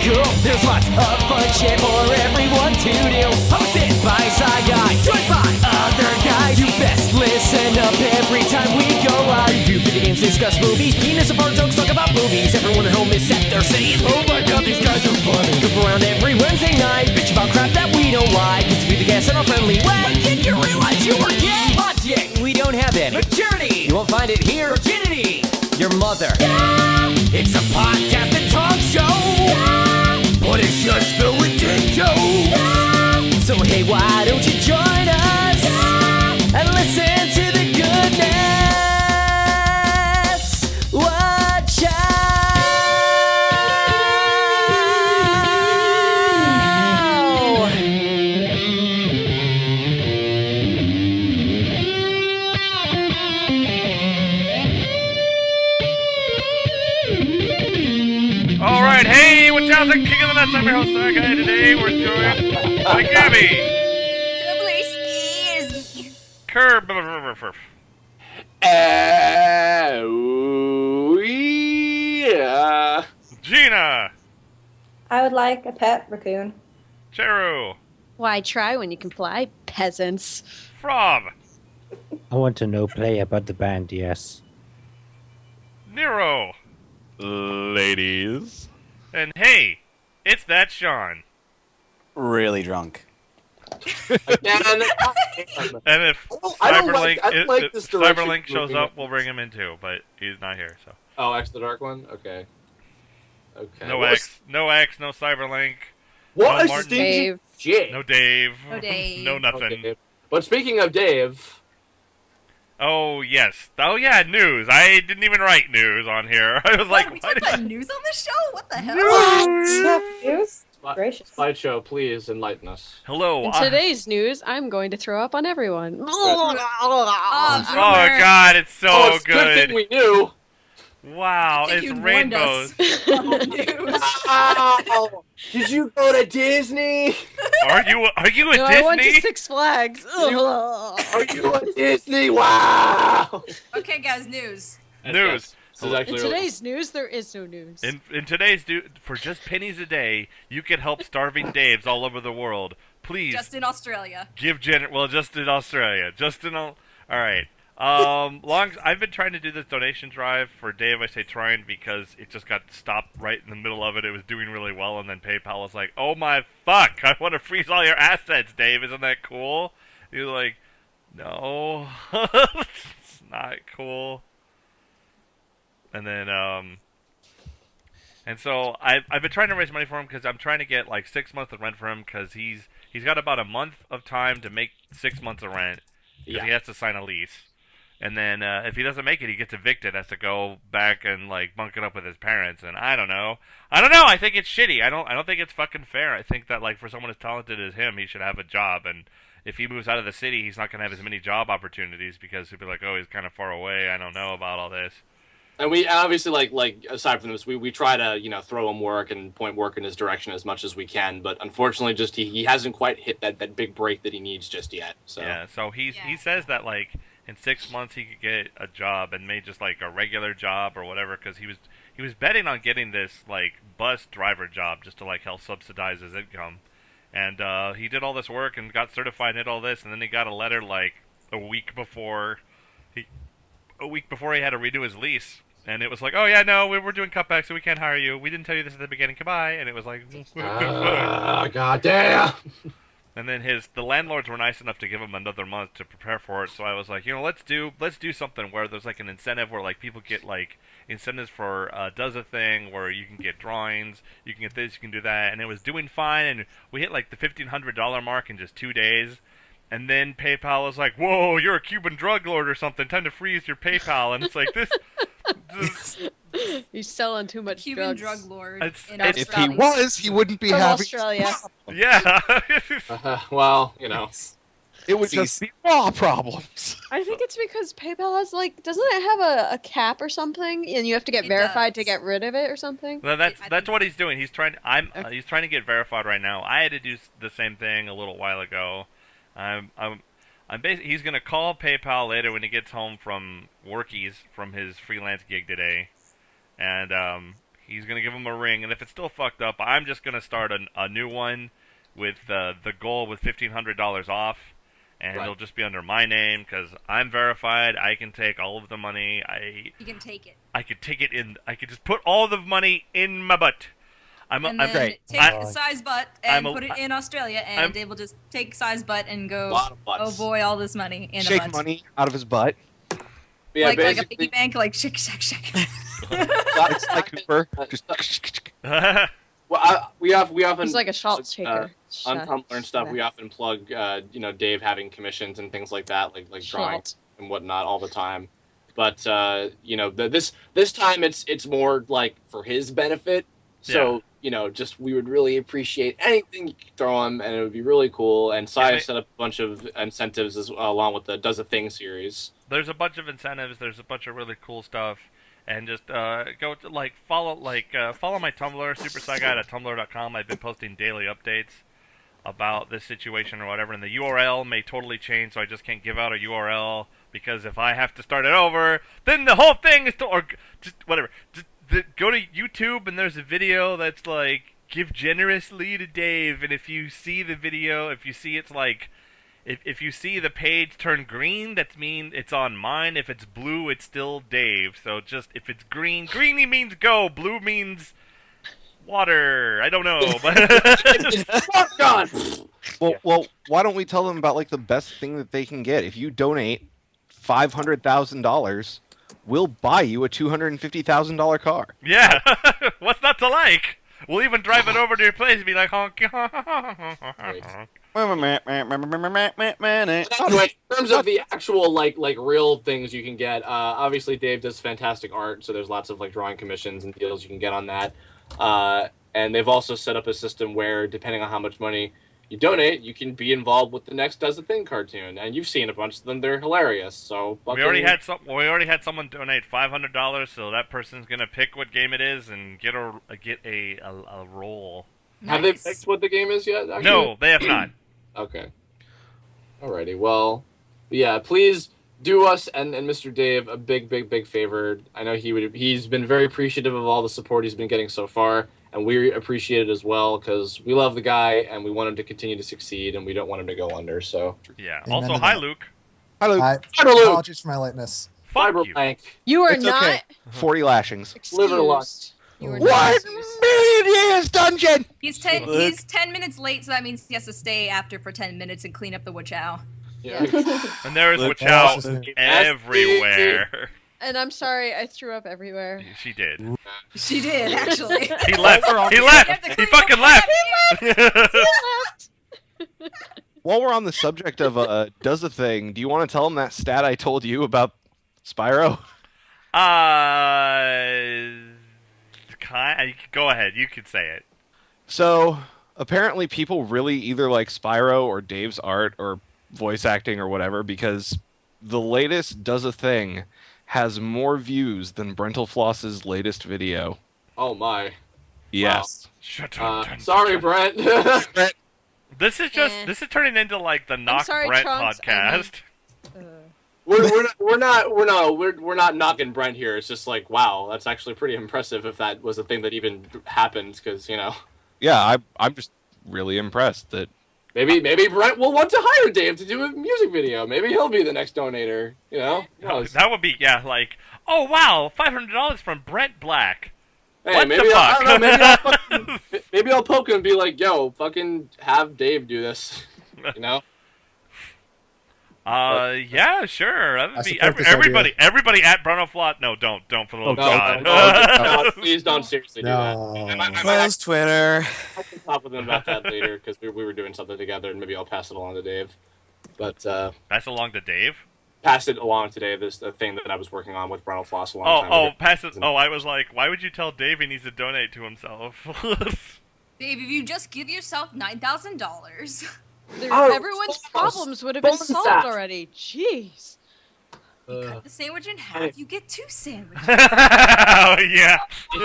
cool. There's lots of fun shit for everyone to do. Hosted by Sci Guy, joined by other guys. You best listen up every time we go live. Review video games, discuss movies, penis and fart jokes, talk about movies. Everyone at home is set their saying, oh my god, these guys are funny. Goof around every Wednesday night, bitch about crap that we don't like. Interview the guests in a friendly way. But did you realize you were gay? Logic, we don't have any. Maturity, you won't find it here. Virginity, your mother. Yeah. It's a podcast and talk show. Yeah. But it's just filled with dick jokes. Yeah. So hey, why don't you join us? Yeah. And listen to the goodness. Whachow. Alright, hey, Whachow, King of the Nuts. I'm your host, Sci Guy. Today we're joined by Gabby. Curb. Yeah. Gina. I would like a pet raccoon. Cheru. Why try when you can fly, peasants? Frob. I want to know play about the band, yes. Nero. Ladies. And hey, it's that Sean. Really drunk. Again. And if I don't Cyberlink, like if this direction Cyberlink shows moving. up, we'll bring him in too, but he's not here, so. Oh, X the Dark One? Okay. Okay. No X, no Cyberlink, What no a Martin. stinky Dave. shit. no Dave, No Dave. no nothing. Okay. But speaking of Dave, Oh, yes. Oh, yeah, news. I didn't even write news on here. I was like, we why talk did about news on this show? What the hell? News? Sli- Gracious. Slideshow, please enlighten us. Hello. In today's news, I'm going to throw up on everyone. Oh, Boomer. God, it's so oh, it's a good. good thing we knew. Wow, I think it's you'd warned rainbows. us on the news. Ow! Did you go to Disney? Are you a No, I went to Disney? Six Flags. Are you at Disney? Wow! Okay, guys, news. News. This is In actually today's news, there is no news. In today's for just pennies a day, you can help starving Daves all over the world. Please Just in Australia. give just in Australia. All right. I've been trying to do this donation drive for Dave. I say trying because it just got stopped right in the middle of it. It was doing really well, and then PayPal was like, "Oh my fuck! I want to freeze all your assets, Dave. Isn't that cool?" You're like, "No, it's not cool." And then and so I've been trying to raise money for him because I'm trying to get like 6 months of rent for him because he's got about a month of time to make 6 months of rent because he has to sign a lease. And then if he doesn't make it, he gets evicted. Has to go back and like bunk it up with his parents. And I don't know. I think it's shitty. I don't think it's fucking fair. I think that like for someone as talented as him, he should have a job. And if he moves out of the city, he's not gonna have as many job opportunities because he'll be like, oh, he's kind of far away. I don't know about all this. And we obviously like aside from this, we try to throw him work and point work in his direction as much as we can. But unfortunately, just he hasn't quite hit that big break that he needs just yet. So Yeah. So he says that like in 6 months he could get a job and made just like a regular job or whatever because he was betting on getting this like bus driver job just to like help subsidize his income. And he did all this work and got certified and did all this, and then he got a letter like a week before he had to redo his lease. And it was like, oh yeah, no, we're doing cutbacks, so we can't hire you. We didn't tell you this at the beginning. Goodbye. And it was like, God damn. And then the landlords were nice enough to give him another month to prepare for it. So I was like, let's do something where there's like an incentive where like people get like incentives for does a thing where you can get drawings, you can get this, you can do that, and it was doing fine. And we hit like the $1,500 mark in just 2 days. And then PayPal was like, whoa, you're a Cuban drug lord or something. Time to freeze your PayPal. And it's like this. He's selling too much Cuban drugs. drug lord. It's- in it's- If he Australia. was, he wouldn't be From having. Australia. Yeah. Well, It would just be law problems. I think it's because PayPal has like, doesn't it have a cap or something, and you have to get It verified does. to get rid of it or something? Well, I that's think- what he's doing. He's trying. Okay. He's trying to get verified right now. I had to do the same thing a little while ago. He's gonna call PayPal later when he gets home from workies from his freelance gig today, and He's gonna give him a ring, and if it's still fucked up, I'm just gonna start a new one with the goal with $1,500 off, and it'll just be under my name because I'm verified. I can take all of the money. You can take it. I could take it in. I could just put all the money in my butt. I'm Take size butt and put it in Australia, and Dave will just take size butt and go. Oh boy, all this my in Shake a butt. money out of his butt. Yeah, like a piggy bank, like shake, shake, shake. It's like Cooper. Just Well, we often He's like a salt shaker. on Tumblr and stuff. We often plug Dave having commissions and things like that, like drawing and whatnot all the time. But this time it's more like for his benefit. So just we would really appreciate anything you could throw him, and it would be really cool. And Saya set up a bunch of incentives along with the Does a Thing series. There's a bunch of incentives. There's a bunch of really cool stuff. And just go to follow my Tumblr, supersaiguy@tumblr.com. I've been posting daily updates about this situation or whatever, and the URL may totally change, so I just can't give out a URL because if I have to start it over, then the whole thing is go to YouTube and there's a video that's like give generously to Dave, and if you see the video, if you see it's like. If you see the page turn green, that means it's on mine. If it's blue, it's still Dave. So just if it's green, greeny means go. Blue means water. I don't know. God. well, why don't we tell them about like the best thing that they can get? If you donate $500,000, we'll buy you a $250,000 car. Yeah, what's not to like? We'll even drive it over to your place and be like, honk, honk, honk, honk. Anyway, in terms of the actual like real things you can get, obviously Dave does fantastic art, so there's lots of like drawing commissions and deals you can get on that. And they've also set up a system where, depending on how much money you donate, you can be involved with the next Does a Thing cartoon, and you've seen a bunch of them. They're hilarious. So we already had someone donate $500, so that person's gonna pick what game it is and get a roll. Nice. Have they picked what the game is yet? Actually? No, they have not. Okay. Alrighty. Well, yeah. Please do us and Mr. Dave a big favor. I know he's been very appreciative of all the support he's been getting so far, and we appreciate it as well because we love the guy and we want him to continue to succeed and we don't want him to go under. So yeah. Amen Also, to hi that. Luke. Hi, Luke. Apologies for my lateness. Fuck Fiber you. blank. You are It's not okay. 40 lashings. Liver lock. excused. You are One not excused. million years dungeon! He's 10 minutes late, so that means he has to stay after for 10 minutes and clean up the Whachow. Yeah. And there is Look, Whachow Alice everywhere. And I'm sorry, I threw up everywhere. She did. She did, actually. He left. He left. He fucking left. While we're on the subject of Does a Thing, do you want to tell them that stat I told you about Spyro? Go ahead. You can say it. So, apparently people really either like Spyro or Dave's art or voice acting or whatever because the latest Does a Thing has more views than Brentalfloss's latest video. Oh my. Yes. Shut up. Sorry, Brent. This is turning into like the Knock sorry, Brent Trunks, podcast. We're not knocking Brent here. It's just like, wow, that's actually pretty impressive if that was a thing that even happened because Yeah, I'm just really impressed that maybe Brent will want to hire Dave to do a music video. Maybe he'll be the next donator. Who knows? That would be like, oh wow, $500 from Brent Black. Hey, What maybe the I don't know, fuck? maybe I'll poke him and be like, yo, fucking have Dave do this. Yeah, sure. That would I be support this everybody at Brentalfloss. No, don't for the love of God. No, please don't seriously do that. No. Close Twitter. I can talk with him about that later because we were doing something together, and maybe I'll pass it along to Dave. But Pass along to Dave. pass it along today. This thing that I was working on with Brentalfloss a long time ago. Pass it. Oh, I was like, why would you tell Dave he needs to donate to himself? Dave, if you just give yourself $9,000. Everyone's problems would have been bonus solved that. already. Jeez. You cut the sandwich in half, you get 2 sandwiches. Oh yeah.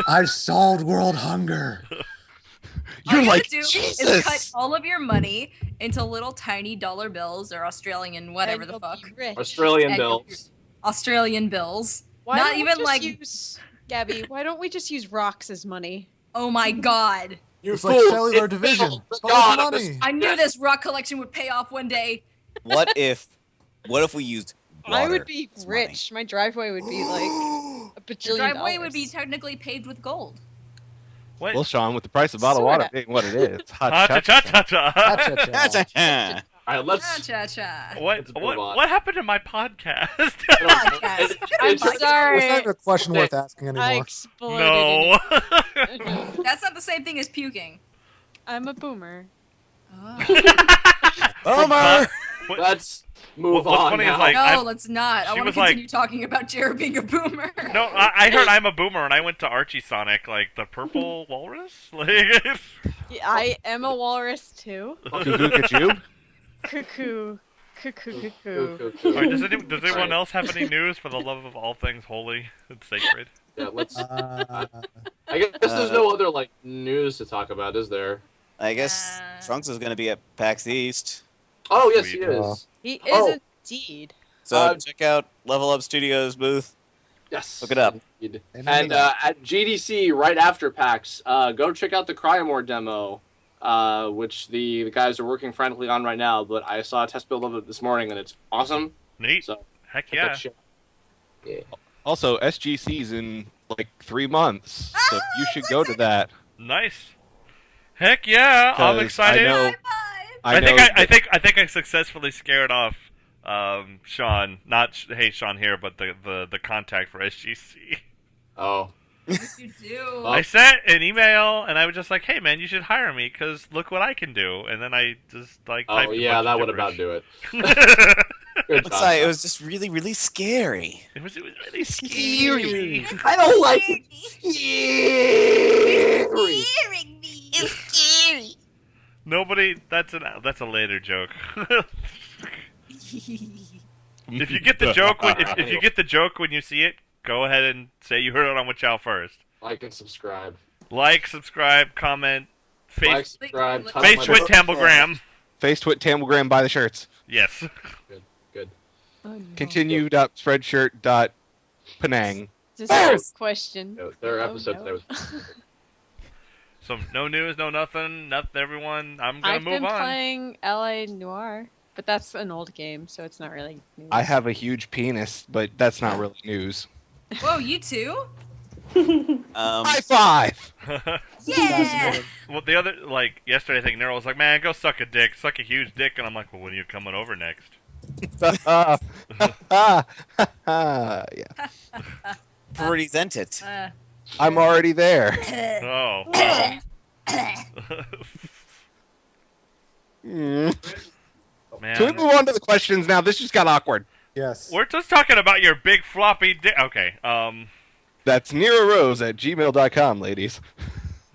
I've solved world hunger. All You're you like, gotta do is Jesus! cut all of your money into little tiny dollar bills or Australian whatever And the you'll fuck. be rich. Australian And bills. Australian bills. Why Not don't we even just like use Gabby, why don't we just use rocks as money? Oh my god. You It's like cellular division. Follow the money. I knew this rock collection would pay off one day. What if we used water I would be as money? rich. My driveway would be like a The bajillion driveway would dollars. be technically paved with gold. What? Well, Sean, with the price of bottled Sorta. water being what it is, Ha-cha-cha-cha-cha. Cha-cha-cha. All right, let's. Cha-cha-cha. Let's move on. What happened to my podcast? Podcast. I'm It's sorry. not even a question worth asking I anymore. exploded. No. That's not the same thing as puking. I'm a boomer. Boomer! Let's move What's on funny now. is like No, let's not. I she want to was like- continue talking about Jared being a boomer. no, I heard I'm a boomer and I went to Archie Sonic, like the purple walrus. Like, Yeah, I am a walrus too. Cuckoo. Cuckoo. Cuckoo. Alright, does anyone else have any news for the love of all things holy and sacred? Yeah, let's. Uh, I guess there's no other like news to talk about, is there? I guess Trunks is going to be at PAX East. Oh yes, he Sweet. is. He is Oh. indeed. So check out Level Up Studios booth. Yes. Look it up. Indeed. And And at GDC right after PAX, go check out the Cryomore demo, which the guys are working frantically on right now. But I saw a test build of it this morning, and it's awesome. Neat. So Heck check yeah. that shit. Yeah. Also, SGC's in like 3 months, so you should go to that. Nice. Heck yeah, I'm 'Cause excited. I know. I think know I think I successfully scared off Sean, not hey Sean here, but the contact for SGC. Oh. You do. I sent an email and I was just like, "Hey man, you should hire me because look what I can do." And then I just like, Oh typed a yeah, bunch that of would about gibberish. do it. Good It's like, it was just really, really scary. It was really scary. I don't like Scary. Nobody. That's a later joke. If you get the joke, if you get the joke when you see it, go ahead and say you heard it on Whachow first. Like and subscribe. Like, subscribe, comment, Like, face subscribe. touch face my twit button. Tamblegram. Face Twit Tamblegram, buy the shirts. Yes. Good. Continue.spreadshirt.penang. Just a question. There are Oh, episodes no. that was. So no news, no nothing, everyone. I'm gonna I've move been on. playing LA Noire, but that's an old game, so it's not really news. I have a huge penis, but that's not really news. Whoa, you too? High five! Yeah. Well, the other yesterday, I think Nero was like, "Man, go suck a dick, suck a huge dick," and I'm like, "Well, when are you coming over next?" Yeah. Present it. I'm already there. Oh. Mm. Man. Can we move on to the questions now? This just got awkward. yes. We're just talking about your big floppy dick. Okay. That's NeroRose@gmail.com, ladies.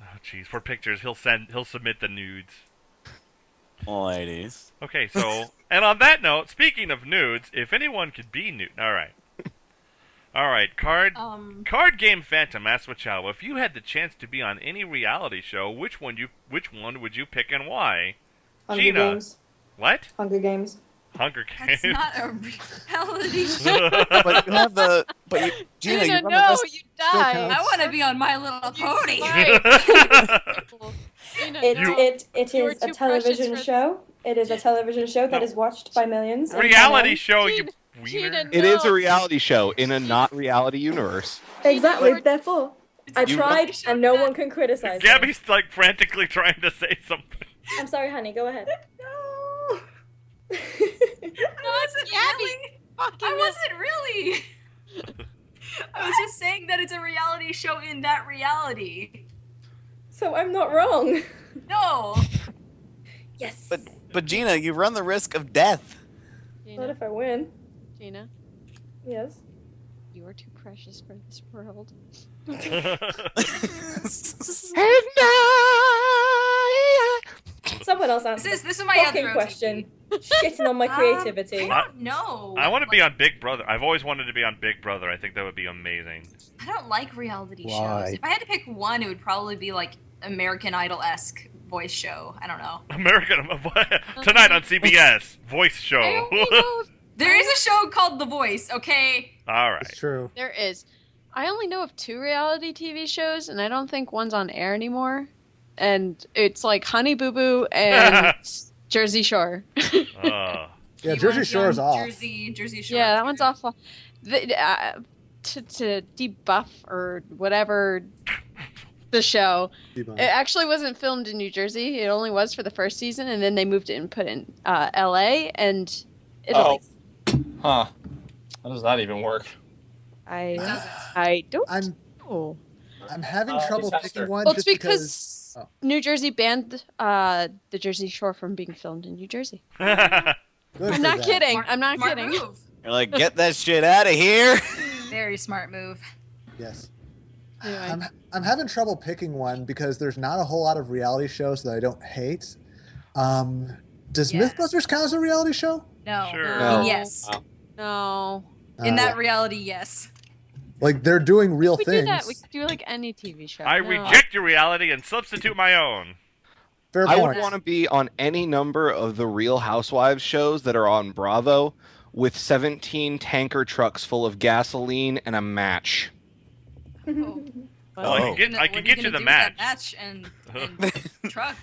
Oh, jeez. For pictures, he'll submit the nudes. Ladies. Okay, so and on that note, speaking of nudes, if anyone could be nude, all right. Card Game Phantom asks Whachow, if you had the chance to be on any reality show, which one would you pick and why? Hunger Gina. Games. What? Hunger Games. Hunger Games. That's not a reality show. But you have the. But you, Gina, you run the no, risk. you died. counts. I want to be on My Little Pony. Gina, It no. it You were is a too television precious for show. It is a television show that is watched by millions. and Reality by show, Gina- you Gina, wiener. It is a No. reality show in a not reality universe. men. Exactly. You're- Therefore, I You- tried, and no one can criticize me. Gabby's frantically trying to say something. I'm sorry, honey. Go ahead. No. No, I wasn't Gabby. really. Fucking I wasn't really. I was just saying that it's a reality show in that reality. So I'm not wrong. No. Yes. But Gina, you run the risk of death. What Gina, if I win? Gina, Yes. you are too precious for this world. Someone else answer. This is my fucking other question. Shitting on my creativity. I don't know. I want to be on Big Brother. I've always wanted to be on Big Brother. I think that would be amazing. I don't like reality Why? shows. If I had to pick one, it would probably be like American Idol-esque voice show. I don't know. American tonight on CBS voice I show. only know There is a show called The Voice, okay? All right. It's true. there is. I only know of 2 reality TV shows, and I don't think one's on air anymore. And it's like Honey Boo Boo and Jersey Shore. Yeah, Jersey Shore is off. Jersey Shore. Yeah, that one's awful. To debuff or whatever the show, it actually wasn't filmed in New Jersey. It only was for the first season, and then they moved it and put it in L.A. and Italy. Huh. How does that even work? I don't know. I'm having trouble picking one. Well, it's just because New Jersey banned the Jersey Shore from being filmed in New Jersey. I'm not kidding. I'm not kidding. Move. You're like, get that shit out of here. Very smart move. Yes. Anyway. I'm having trouble picking one because there's not a whole lot of reality shows that I don't hate. Does Mythbusters count as a reality show? No. Sure. No. Yes. No. In that reality, yes. Like they're doing real We things. do that. We could do like any TV show. I reject your reality and substitute my own. Fair I point. would want to be on any number of the Real Housewives shows that are on Bravo with 17 tanker trucks full of gasoline and a match. Well, I can get you the match. Match and truck.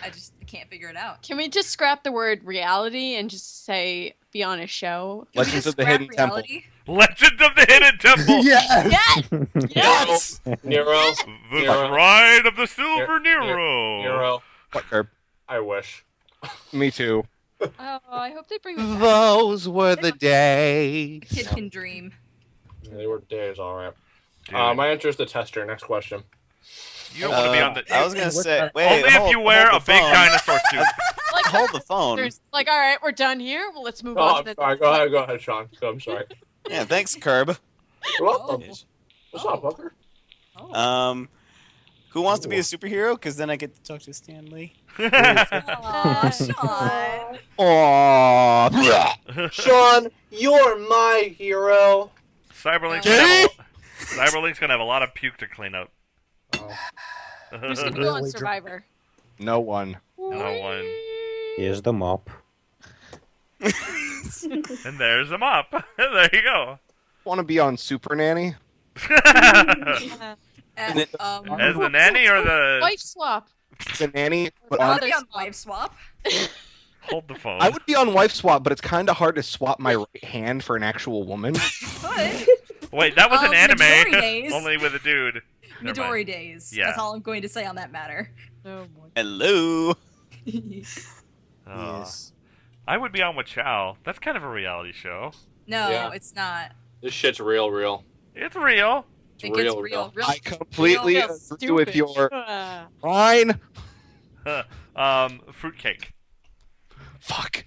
I just can't figure it out. Can we just scrap the word reality and just say be on a show? Legends of the Hidden Temple. Legends of the Hidden Temple. Yes. Yes. Nero. The Bride of the Silver Nero. Nero. What, Herb? I wish. Me too. Oh, I hope they bring it back. Those were the days. Kid can dream. Yeah, they were days, all right. My answer is the tester. Next question. You don't want to be on the. I was gonna say, wait. Only if you wear a big dinosaur suit. Like, Hold the phone. there's like, all right, we're done here. Well, let's move Oh, on I'm to the sorry. Go ahead, Sean. I'm sorry. Yeah, thanks, Curb. You're welcome. What's up, Booker? Who wants to be a superhero? Because then I get to talk to Stan Lee. Aw, Sean. Aww. Sean, you're my hero. Cyberlink's gonna have a lot of puke to clean up. Who's gonna go on Survivor? No one. No one. Here's the mop. And there's a mop. There you go. Want to be on Super Nanny? As the nanny or the Wife swap. The nanny, but I on, want to be on Wife Swap. hold the phone. I would be on Wife Swap, but it's kind of hard to swap my right hand for an actual woman. But Wait, that was an anime. Midori Days. Only with a dude. Never Midori mind. Days. Yeah. That's all I'm going to say on that matter. Oh boy. Hello. Yes. I would be on Whachow. That's kind of a reality show. No, Yeah. it's not. This shit's real. It's real. It's I think real. it's real. I completely Real agree with your Ah. line. Fruitcake. Fuck.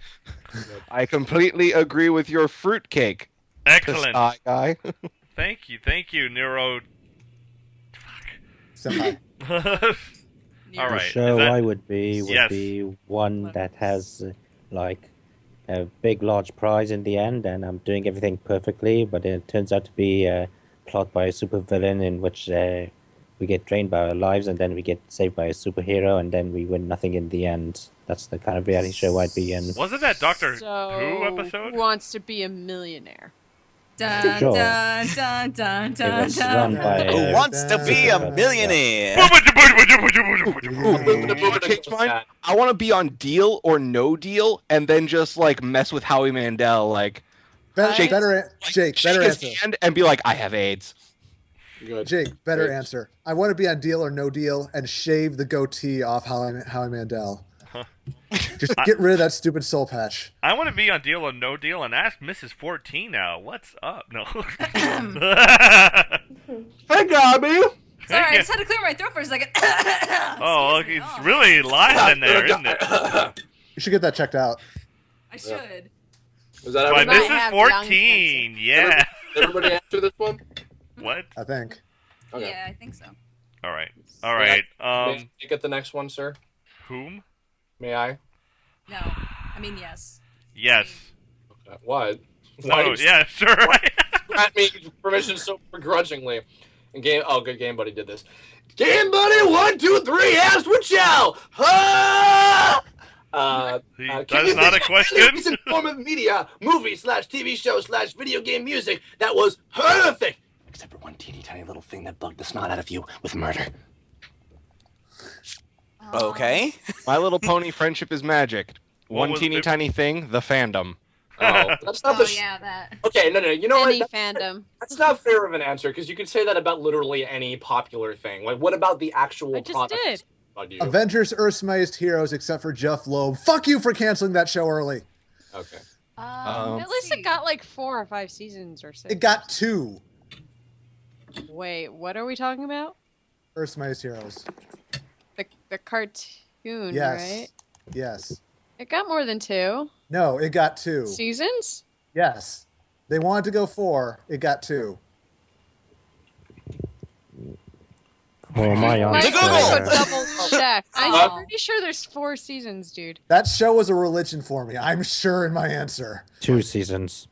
I completely agree with your fruitcake. Excellent. Guy. Thank you, Nero. Senpai. All The right. show Is that- I would be Yes. one that has like a big, large prize in the end, and I'm doing everything perfectly, but it turns out to be a plot by a supervillain in which we get drained by our lives, and then we get saved by a superhero, and then we win nothing in the end. That's the kind of reality show I'd be in. Wasn't that Doctor So, Who episode? who wants to be a millionaire? Dun, Sure. dun, dun, dun, It dun, was run dun. by Who wants to be a millionaire? Change mine. I want to be on Deal or No Deal, and then just like mess with Howie Mandel, like Jake, better shake answer. his hand and be like, I have AIDS. Good. Jake, better Good. answer. I want to be on Deal or No Deal and shave the goatee off Howie Mandel. Just get rid of that stupid soul patch. I want to be on Deal or No Deal and ask Mrs. 14 now. What's up? No. Hey, Gabby. Sorry, I just had to clear my throat for a second. Oh, look, Excuse me. it's really live in there, isn't it? You should get that checked out. I should. Was that By might everybody? Mrs. have young 14, yeah. Everybody answer this one? What? I think. Okay. Yeah, I think so. All right. All right. May I get the next one, sir? Whom? May I? No, I mean yes. Yes. Okay. What? Oh, yeah, sure. Grant me permission so begrudgingly. And game. Oh, good. Game Buddy did this. Game Buddy 1, 2, 3. Asked Whachow. Ha! That Can is you not a think of question. any recent form of media, movie / TV show / video game music that was horrific Except for one teeny tiny little thing that bugged the snot out of you with murder. Okay. My Little Pony friendship is magic. One teeny tiny thing, the fandom. Oh, that's not that. Okay, no. You know Any what? fandom. That's not fair of an answer because you could say that about literally any popular thing. Like, what about the actual I just product? did. Avengers: Earth's Mightiest Heroes, except for Jeff Loeb. Fuck you for canceling that show early. Okay. At least it got like 4 or 5 seasons or 6. It got 2. Wait, what are we talking about? Earth's Mightiest Heroes. The cartoon, Yes. right? Yes. It got more than 2 No, it got 2 seasons. Yes. They wanted to go 4. It got 2. Oh, my Might answer. double check. I'm pretty sure there's 4 seasons, dude. That show was a religion for me. I'm sure in my answer. 2 seasons.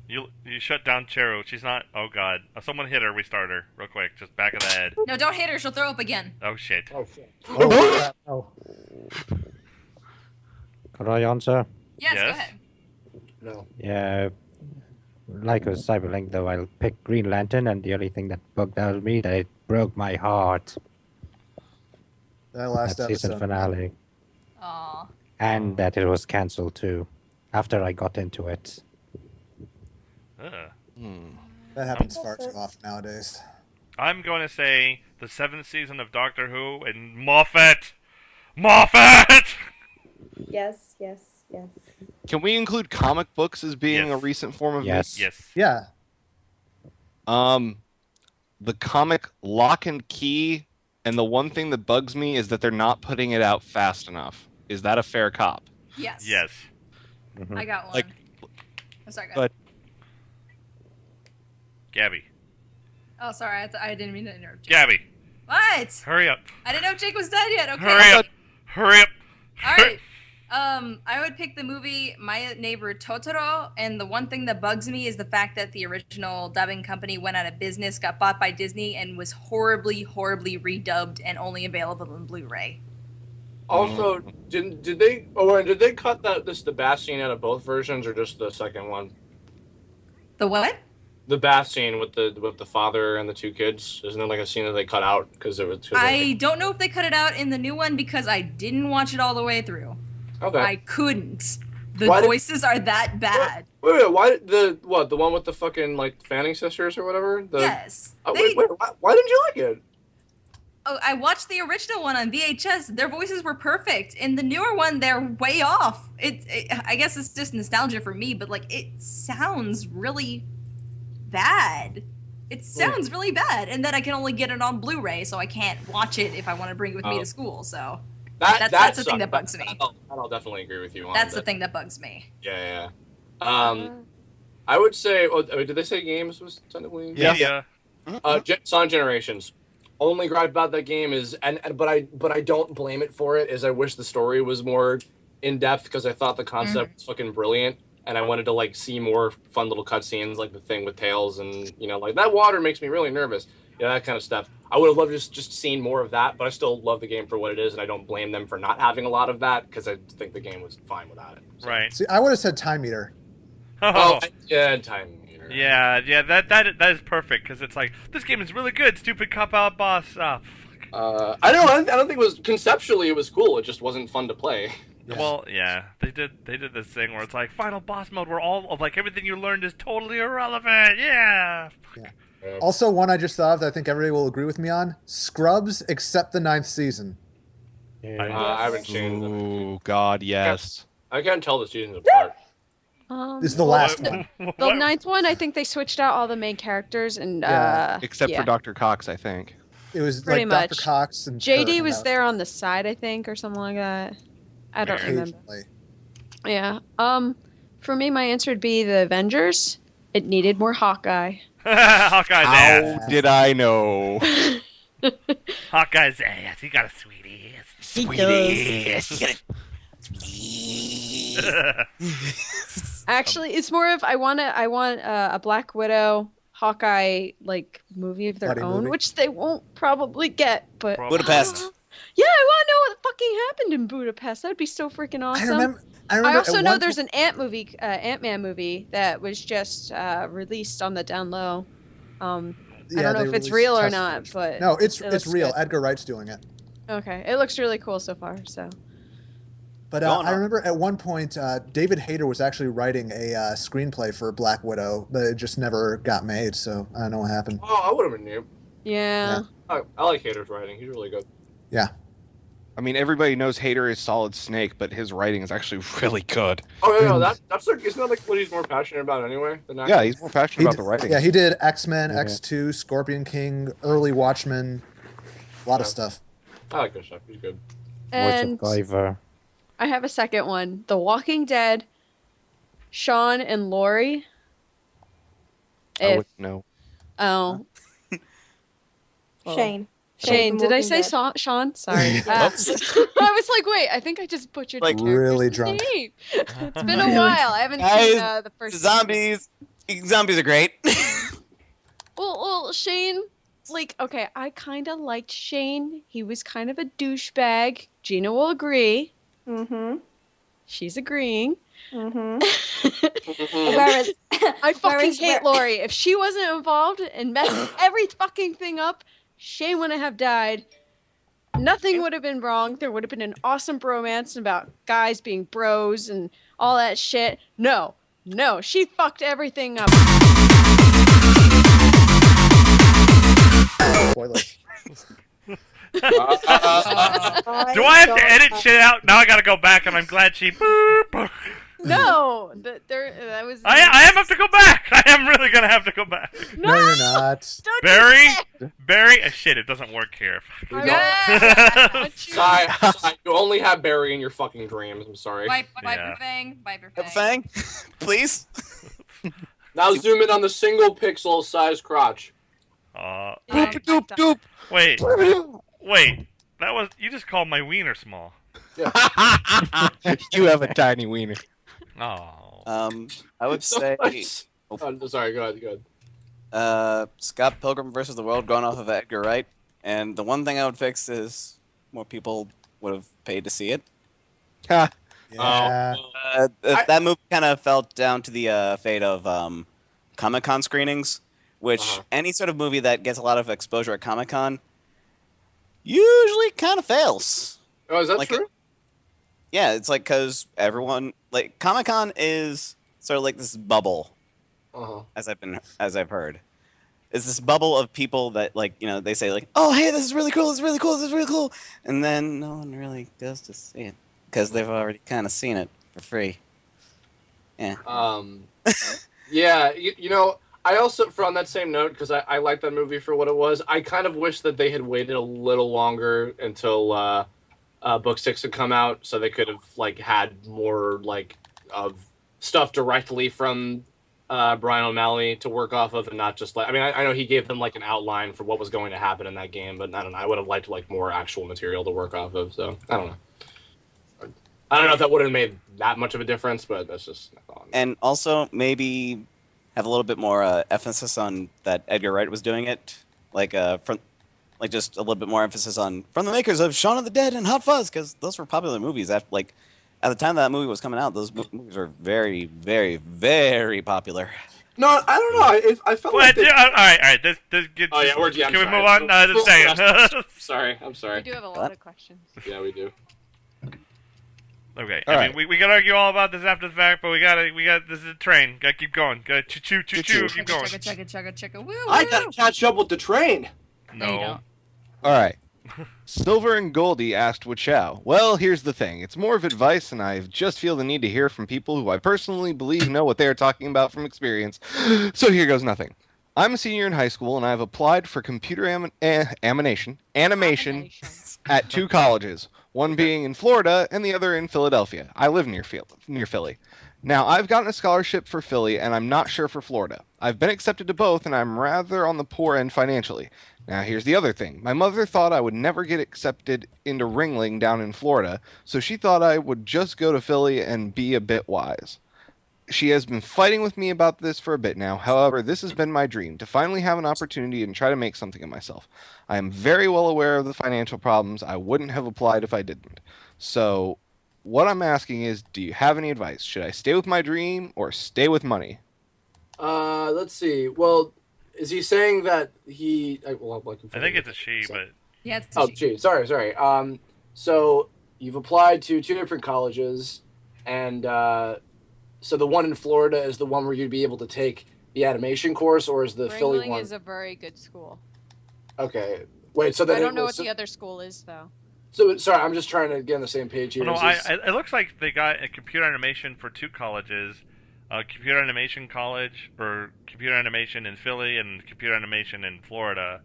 You shut down Cheru. She's not. Oh God! Someone hit her. Restart her real quick. Just back of the head. No, don't hit her. She'll throw up again. Oh shit. Oh. Could I answer? Yes, go ahead. No. Yeah. Like with Cyberlink, though, I'll pick Green Lantern, and the only thing that bugged out of me that it broke my heart. That last that season episode. finale. Aw. And that it was cancelled too, after I got into it. That happens far too often nowadays. I'm going to say the 7th season of Doctor Who and Moffat. Moffat. Yes. Can we include comic books as being a recent form of Yes. Yes. Yeah. The comic Lock and Key, and the one thing that bugs me is that they're not putting it out fast enough. Is that a fair cop? Yes. Yes. I got one. Like, oh, sorry, but Gabby. Oh, sorry. I didn't mean to interrupt you. Gabby. What? Hurry up. I didn't know if Jake was dead yet. Okay. Hurry up. Hurry up. All right. I would pick the movie My Neighbor Totoro, and the one thing that bugs me is the fact that the original dubbing company went out of business, got bought by Disney, and was horribly, horribly redubbed and only available on Blu-ray. Also, did they cut the bath scene out of both versions or just the second one? The what? The bath scene with the father and the 2 kids. Isn't there like a scene that they cut out because it was? I don't know if they cut it out in the new one because I didn't watch it all the way through. Okay. I couldn't. The Why voices are that bad. Wait, why the one with the fucking like Fanning sisters or whatever? Yes. Wait, why didn't you like it? Oh, I watched the original one on VHS. Their voices were perfect. In the newer one, they're way off. I guess it's just nostalgia for me, but like it sounds really bad. It sounds really bad, and then I can only get it on Blu-ray, so I can't watch it if I want to bring it with me to school. So that's the thing that bugs me. I'll definitely agree with you on That's that. the thing that bugs me. Yeah. I would say. Oh, did they say games was technically? Yeah. Sonic Generations. Only gripe about that game is, but I don't blame it for it. Is I wish the story was more in depth because I thought the concept was fucking brilliant, and I wanted to like see more fun little cutscenes like the thing with Tails and like that water makes me really nervous. That kind of stuff. I would have loved just seeing more of that, but I still love the game for what it is, and I don't blame them for not having a lot of that because I think the game was fine without it. So. Right. See, I would have said Time Eater. Yeah, Time Eater. Yeah, that is perfect because it's like this game is really good. Stupid cop out boss. I don't think it was conceptually it was cool. It just wasn't fun to play. Yeah. Well, yeah, they did this thing where it's like final boss mode where all of like everything you learned is totally irrelevant. Yeah. Also, one I just thought of that I think everybody will agree with me on: Scrubs, except the 9th season. I haven't changed them. Oh God, yes. I can't tell the seasons apart. This is the last one. The 9th one, I think they switched out all the main characters and except for Dr. Cox, I think. It was pretty like much. Dr. Cox and JD Kurt was there on the side, I think, or something like that. I don't remember. Yeah. For me, my answer would be the Avengers. It needed more Hawkeye. Hawkeye's ass. How did I know? Hawkeye's ass. He got a sweetie ass. Actually, it's more of I want a Black Widow, Hawkeye like movie of their Buddy own, movie? which they won't probably get. But Budapest. yeah, I want to know what fucking happened in Budapest. That'd be so freaking awesome. remember also at know one there's an Ant-Man movie that was just released on the down low. I don't know if it's real or not, but no, it's looks real. good. Edgar Wright's doing it. Okay, it looks really cool so far. So, but I remember at one point David Hayter was actually writing a screenplay for Black Widow, but it just never got made. So I don't know what happened. Oh, I would have been new. yeah. I like Hater's writing. He's really good. Yeah. I mean, everybody knows Hater is Solid Snake, but his writing is actually really good. Oh yeah, no, that's like, isn't that like what he's more passionate about anyway? Yeah, he's more passionate about the writing. Yeah, he did X-Men, X2, Scorpion King, early Watchmen, a lot of stuff. I like this stuff. He's good. And Voice of Guyver. I have a second one: The Walking Dead. Sean and Lori. I wouldn't know. Oh. Shane, did I say Walking Sean? Sorry. I was like, wait, I think I just butchered the character's really drunk. name. It's been a while. I haven't seen the first Zombies. Zombies are great. Well, Shane, like, okay, I kind of liked Shane. He was kind of a douchebag. Gina will agree. Mm-hmm. She's agreeing. Mm-hmm. I fucking hate Lori. If she wasn't involved and messed every fucking thing up, Shane wouldn't have died. Nothing would have been wrong. There would have been an awesome bromance about guys being bros and all that shit. No, she fucked everything up. Spoilers. Do I have to edit shit out? Now I gotta go back, and I'm glad she. No, that was. I am have to go back. I am really gonna have to go back. No, you're not. Barry. Shit, it doesn't work here. Sorry, you only have Barry in your fucking dreams. I'm sorry. Wipe your fang. Fang, please. Now zoom in on the single pixel size crotch. Doop. Wait. That was you just called my wiener small. Yeah. You have a tiny wiener. Oh. I would say. Sorry, go ahead. Scott Pilgrim versus the World going off of Edgar Wright, and the one thing I would fix is more people would have paid to see it. Yeah. That movie kind of fell down to the fate of Comic-Con screenings, which any sort of movie that gets a lot of exposure at Comic-Con usually kind of fails. Oh, is that true? Yeah, it's like because everyone like Comic-Con is sort of like this bubble, as I've heard. It's this bubble of people that they say like, oh hey, this is really cool, this is really cool, this is really cool, and then no one really goes to see it because they've already kind of seen it for free. Yeah. Yeah, you know, I also, on that same note, because I like that movie for what it was, I kind of wish that they had waited a little longer until Book 6 had come out, so they could have had more of stuff directly from Brian O'Malley to work off of, and not just I mean, I know he gave them an outline for what was going to happen in that game, but I don't know. I would have liked more actual material to work off of. So I don't know. I don't know if that would have made that much of a difference, but that's just my thought. And also maybe have a little bit more emphasis on that Edgar Wright was doing it, just a little bit more emphasis on from the makers of Shaun of the Dead and Hot Fuzz, because those were popular movies. At the time that movie was coming out, those movies were very, very, very popular. No, I don't know. I felt like. All right. This gets, oh yeah, can we move on? Just saying. I'm sorry. We do have a lot of questions. Yeah, we do. Okay. All I mean, we can argue all about this after the fact, but we got this is a train. Gotta keep going. Gotta choo choo. Keep going. Chugga. Woo, I gotta catch up with the train. No. All right. Silver and Goldie asked Whachow. Well, here's the thing. It's more of advice, and I just feel the need to hear from people who I personally believe know what they are talking about from experience. So here goes nothing. I'm a senior in high school, and I've applied for computer animation at 2 colleges, one being in Florida and the other in Philadelphia. I live near Philly. Now, I've gotten a scholarship for Philly, and I'm not sure for Florida. I've been accepted to both, and I'm rather on the poor end financially. Now, here's the other thing. My mother thought I would never get accepted into Ringling down in Florida, so she thought I would just go to Philly and be a bit wise. She has been fighting with me about this for a bit now. However, this has been my dream, to finally have an opportunity and try to make something of myself. I am very well aware of the financial problems. I wouldn't have applied if I didn't. So, what I'm asking is, do you have any advice? Should I stay with my dream or stay with money? Let's see. Well, is he saying that he? Well, I think it's a she, but yeah, it's a she. Sorry. So you've applied to 2 different colleges, and so the one in Florida is the one where you'd be able to take the animation course, or is the Philly one? Ringling is a very good school. Okay. Wait. So then I don't know what the other school is though. So sorry, I'm just trying to get on the same page here. Well, no, it looks like they got a computer animation for 2 colleges, computer animation college or computer animation in Philly and computer animation in Florida,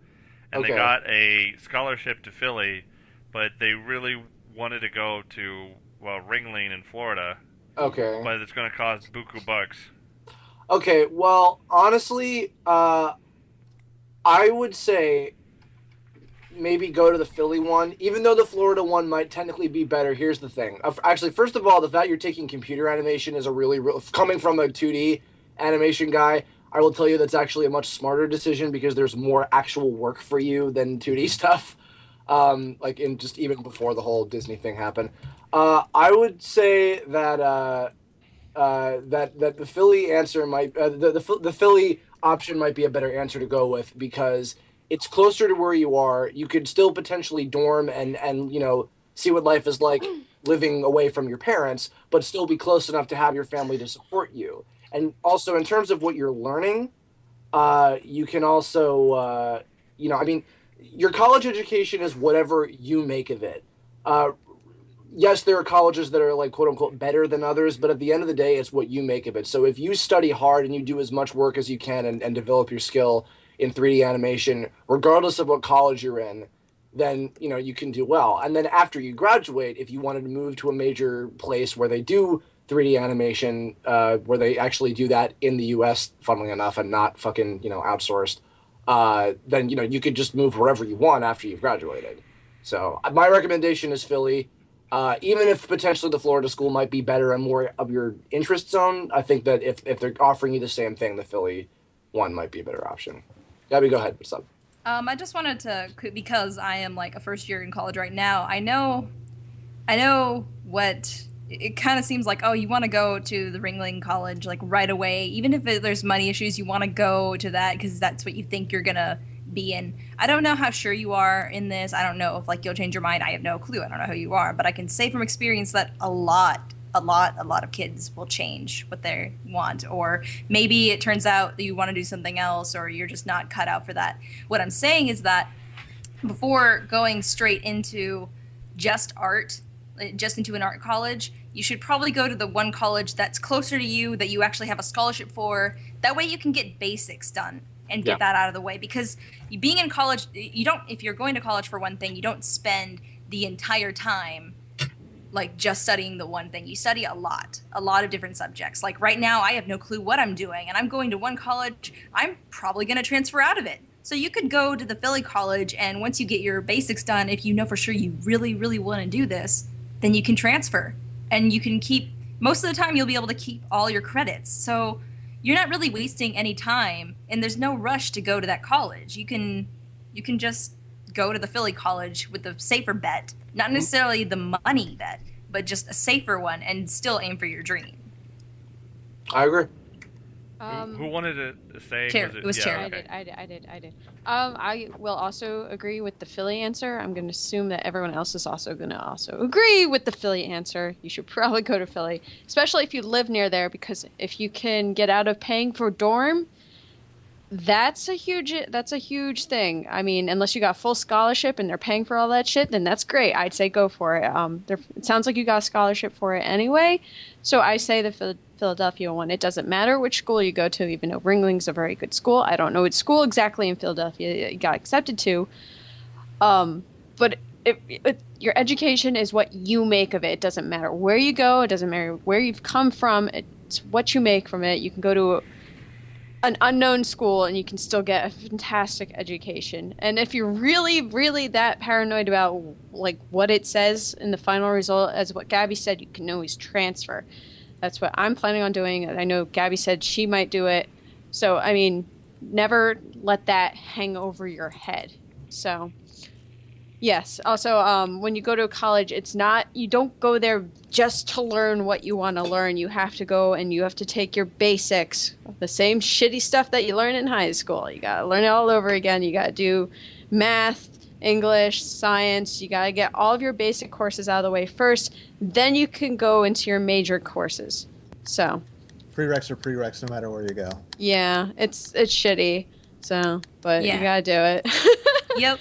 and they got a scholarship to Philly, but they really wanted to go to Ringling in Florida. Okay. But it's going to cost buku bucks. Okay. Well, honestly, I would say maybe go to the Philly one, even though the Florida one might technically be better. Here's the thing. Actually, first of all, the fact you're taking computer animation is a really coming from a 2D animation guy, I will tell you that's actually a much smarter decision because there's more actual work for you than 2D stuff. Like in just even before the whole Disney thing happened. I would say that that the Philly answer might the Philly option might be a better answer to go with because it's closer to where you are. You could still potentially dorm and see what life is like living away from your parents, but still be close enough to have your family to support you. And also in terms of what you're learning, you can also, your college education is whatever you make of it. Yes, there are colleges that are like quote unquote better than others, but at the end of the day, it's what you make of it. So if you study hard and you do as much work as you can and develop your skill in 3D animation, regardless of what college you're in, then, you can do well. And then after you graduate, if you wanted to move to a major place where they do 3D animation, where they actually do that in the US, funnily enough, and not fucking, outsourced, then, you could just move wherever you want after you've graduated. So my recommendation is Philly. Even if potentially the Florida school might be better and more of your interest zone, I think that if they're offering you the same thing, the Philly one might be a better option. Gabby, go ahead. What's up? I just wanted to, because I am like a first year in college right now, I know what it kind of seems like. Oh, you want to go to the Ringling College like right away, even if there's money issues, you want to go to that because that's what you think you're gonna be in. I don't know how sure you are in this. I don't know if like you'll change your mind. I have no clue. I don't know who you are, but I can say from experience that a lot of kids will change what they want, or maybe it turns out that you want to do something else, or you're just not cut out for that. What I'm saying is that before going straight into just into an art college, you should probably go to the one college that's closer to you, that you actually have a scholarship for. That way you can get basics done and get that out of the way. Because being in college, if you're going to college for one thing, you don't spend the entire time like just studying the one thing. You study a lot of different subjects. Like right now, I have no clue what I'm doing, and I'm going to one college. I'm probably going to transfer out of it. So you could go to the Philly college, and once you get your basics done, if you know for sure you really, really want to do this, then you can transfer. And you can most of the time, you'll be able to keep all your credits. So you're not really wasting any time, and there's no rush to go to that college. You can just go to the Philly college with the safer bet. Not necessarily the money bet, but just a safer one, and still aim for your dream. I agree. Who wanted to say? It was Cheru. Okay. I did. I will also agree with the Philly answer. I'm going to assume that everyone else is also going to agree with the Philly answer. You should probably go to Philly, especially if you live near there, because if you can get out of paying for dorm, that's a huge thing. I mean, unless you got full scholarship and they're paying for all that shit, then that's great. I'd say go for it. It sounds like you got a scholarship for it anyway, so I say the Philadelphia one. It doesn't matter which school you go to, even though Ringling's a very good school. I don't know which school exactly in Philadelphia you got accepted to, but your education is what you make of it. It doesn't matter where you go. It doesn't matter where you've come from. It's what you make from it. You can go to an unknown school and you can still get a fantastic education. And if you're really, really that paranoid about like what it says in the final result, as what Gabby said, you can always transfer. That's what I'm planning on doing. I know Gabby said she might do it. So, I mean, never let that hang over your head. So, Yes. Also, when you go to college, you don't go there just to learn what you want to learn. You have to go and you have to take your basics, the same shitty stuff that you learn in high school. You got to learn it all over again. You got to do math, English, science. You got to get all of your basic courses out of the way first. Then you can go into your major courses. So. Prereqs are prereqs no matter where you go. Yeah, it's shitty. So, but you got to do it. Yep.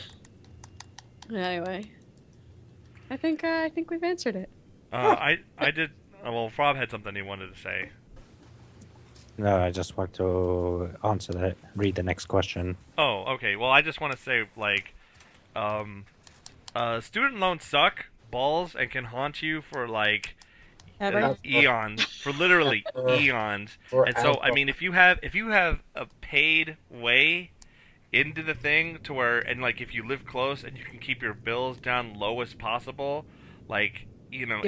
Anyway, I think we've answered it. I did. Well, Rob had something he wanted to say. No, I just want to answer that. Read the next question. Oh, okay. Well, I just want to say, like, student loans suck balls and can haunt you for like eons, for literally eons. And so, I mean, if you have a paid way into the thing to where, and like if you live close and you can keep your bills down low as possible, like, you know,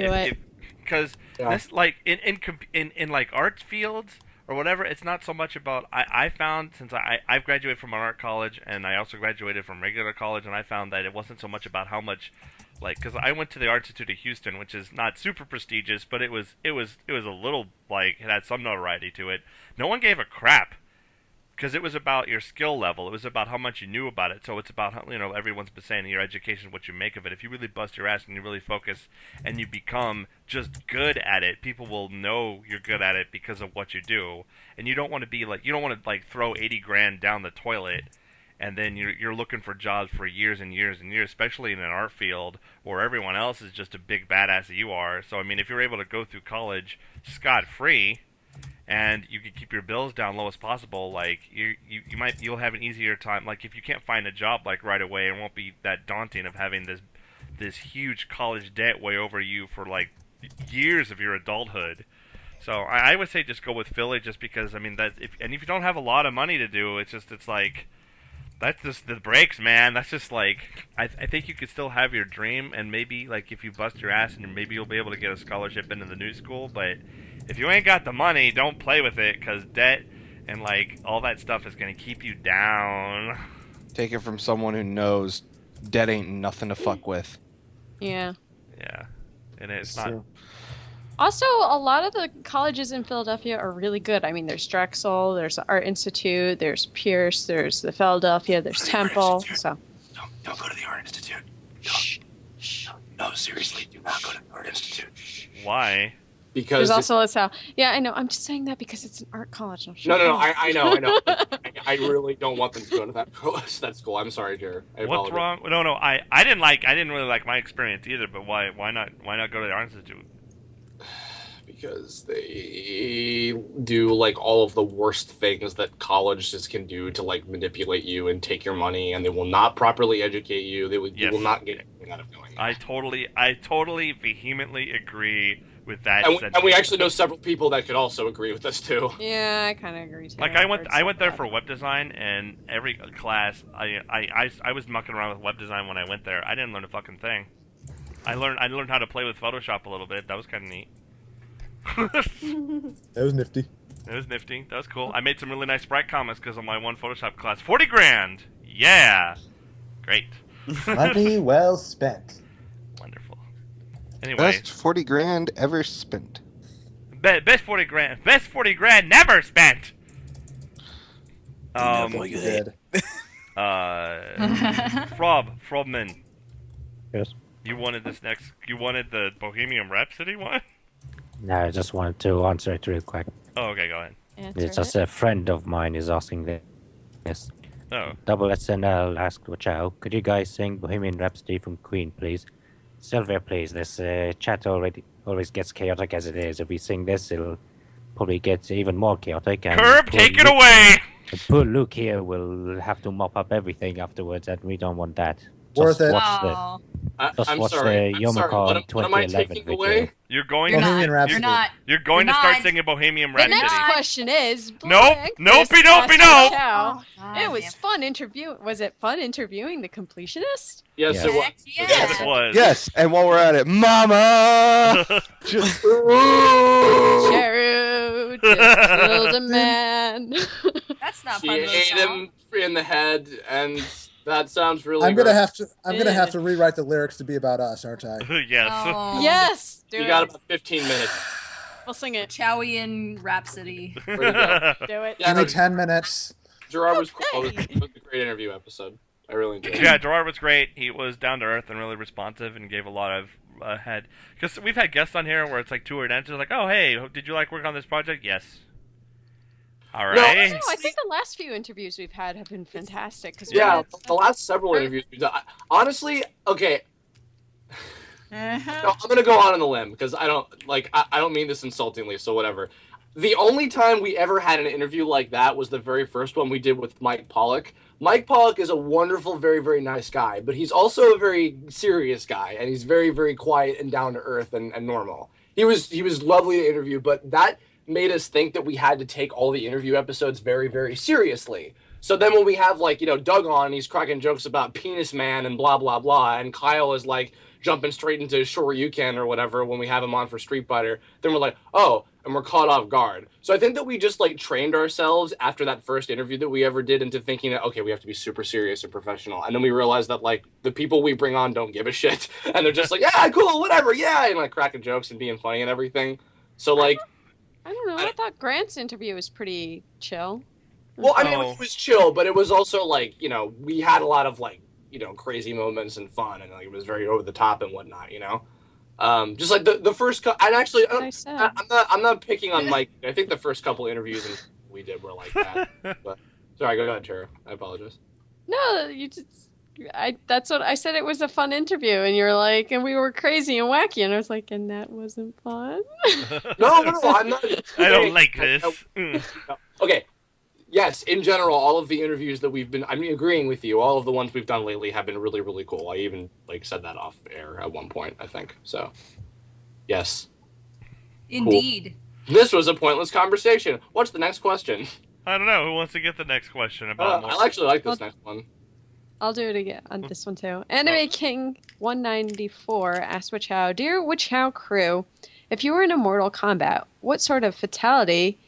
because this, like in like arts fields or whatever, it's not so much about, I found, since I've graduated from an art college and I also graduated from regular college, and I found that it wasn't so much about how much, like, because I went to the Art Institute of Houston, which is not super prestigious, but it was a little, like, it had some notoriety to it. No one gave a crap, because it was about your skill level. It was about how much you knew about it. So it's about how, you know, everyone's been saying your education, what you make of it. If you really bust your ass and you really focus and you become just good at it, people will know you're good at it because of what you do. And you don't want to be like, you don't want to like throw 80 grand down the toilet and then you're looking for jobs for years and years and years, especially in an art field where everyone else is just a big badass that you are. So I mean, if you're able to go through college scot-free, and you can keep your bills down low as possible, like you'll have an easier time. Like if you can't find a job like right away, it won't be that daunting of having this huge college debt way over you for like years of your adulthood. So I would say just go with Philly, just because I mean if you don't have a lot of money to do, it's like that's just the breaks, man. That's just like I think you could still have your dream, and maybe like if you bust your ass, and maybe you'll be able to get a scholarship into the new school, but if you ain't got the money, don't play with it, because debt and, like, all that stuff is going to keep you down. Take it from someone who knows debt ain't nothing to fuck with. Yeah. Yeah. And it's not... Also, a lot of the colleges in Philadelphia are really good. I mean, there's Drexel, there's the Art Institute, there's Pierce, there's the Philadelphia, there's Temple, so... Don't go to the Art Institute. Shh. No, seriously, do not go to the Art Institute. Why? Because there's also LaSalle. Yeah, I know. I'm just saying that because it's an art college. No. I know. I really don't want them to go to that school. I'm sorry, Jared. What's wrong? No. I didn't really like my experience either. But why not go to the Art Institute? Because they do like all of the worst things that colleges can do to like manipulate you and take your money, and they will not properly educate you. You will not get anything out of going there. I totally vehemently agree with that. And we actually know several people that could also agree with this too. Yeah, I kind of agree too. Like I went there for web design, and every class I was mucking around with web design when I went there. I didn't learn a fucking thing. I learned how to play with Photoshop a little bit. That was kind of neat. That was nifty. It was nifty. That was cool. I made some really nice sprite comments because of my one Photoshop class. 40 grand. Yeah. Great. Money well spent. Wonderful. Anyway. Best 40 grand ever spent. Best 40 grand. Best 40 grand never spent. Frobman. Yes. You wanted the Bohemian Rhapsody one? No, I just wanted to answer it real quick. Oh, okay, go ahead. It's just a friend of mine is asking this. Oh. Double SNL asked Whachow, could you guys sing Bohemian Rhapsody from Queen, please? Sylvia, please. This chat always gets chaotic as it is. If we sing this, it'll probably get even more chaotic. And Curb, take it away! Poor Luke here will have to mop up everything afterwards, and we don't want that. Worth it. Watch I'm watch sorry. the Yomicon 2011 video. Away? You're going Bohemian Rhapsody. You're going to start singing Bohemian Rhapsody. The next question is... Nope. Oh, it was fun interviewing... Was it fun interviewing the completionist? Yes, it was. Yes, it was. Yes, and while we're at it, Mama! Just... Cheru just killed a man. That's not she fun. ate him in the head, and That sounds really. I'm gonna have to rewrite the lyrics to be about us, aren't I? Yes. Oh. Yes. You got about 15 minutes. We'll sing it. Chowian Rhapsody. There you go. Do it. Give me 10 minutes. Gerard was cool. It was a great interview episode. I really enjoyed it. Yeah, Gerard was great. He was down to earth and really responsive and gave a lot of head. Because we've had guests on here where it's like 2 word answers, like, "Oh, hey, did you like work on this project?" Yes. All right. No, I think the last few interviews we've had have been fantastic. Cause the last several interviews we've done. Honestly, okay. No, I'm gonna go on the limb because I don't mean this insultingly, so whatever. The only time we ever had an interview like that was the very first one we did with Mike Pollock. Mike Pollock is a wonderful, very, very nice guy, but he's also a very serious guy, and he's very, very quiet and down to earth and normal. He was lovely to interview, but that made us think that we had to take all the interview episodes very, very seriously. So then when we have Doug on, he's cracking jokes about Penis Man and blah blah blah, and Kyle is like jumping straight into Sure You Can or whatever when we have him on for Street Fighter, then we're like, oh, and we're caught off guard. So I think that we just trained ourselves after that first interview that we ever did into thinking that, okay, we have to be super serious and professional. And then we realized that the people we bring on don't give a shit. And they're just like, yeah, cool, whatever, yeah, and cracking jokes and being funny and everything. So I don't know. I thought Grant's interview was pretty chill. Well, I mean, it was chill, but it was also we had a lot of crazy moments and fun, and it was very over the top and whatnot, just like the first and actually I'm not picking on Mike. I think the first couple interviews we did were like that. But sorry, go ahead, Cheru. I apologize. No, that's what I said. It was a fun interview, and you're like, and we were crazy and wacky, and I was like, and that wasn't fun. No, I'm not. I don't like this. Okay. Yes, in general, all of the interviews that I'm agreeing with you, all of the ones we've done lately have been really, really cool. I even said that off air at one point, I think. So, yes. Indeed. Cool. This was a pointless conversation. What's the next question? I don't know. Who wants to get the next question about? I actually like this next one. I'll do it again on this one too. Anime King 194 asks Whachow, dear Whachow crew, if you were in a Mortal Kombat, what sort of fatality,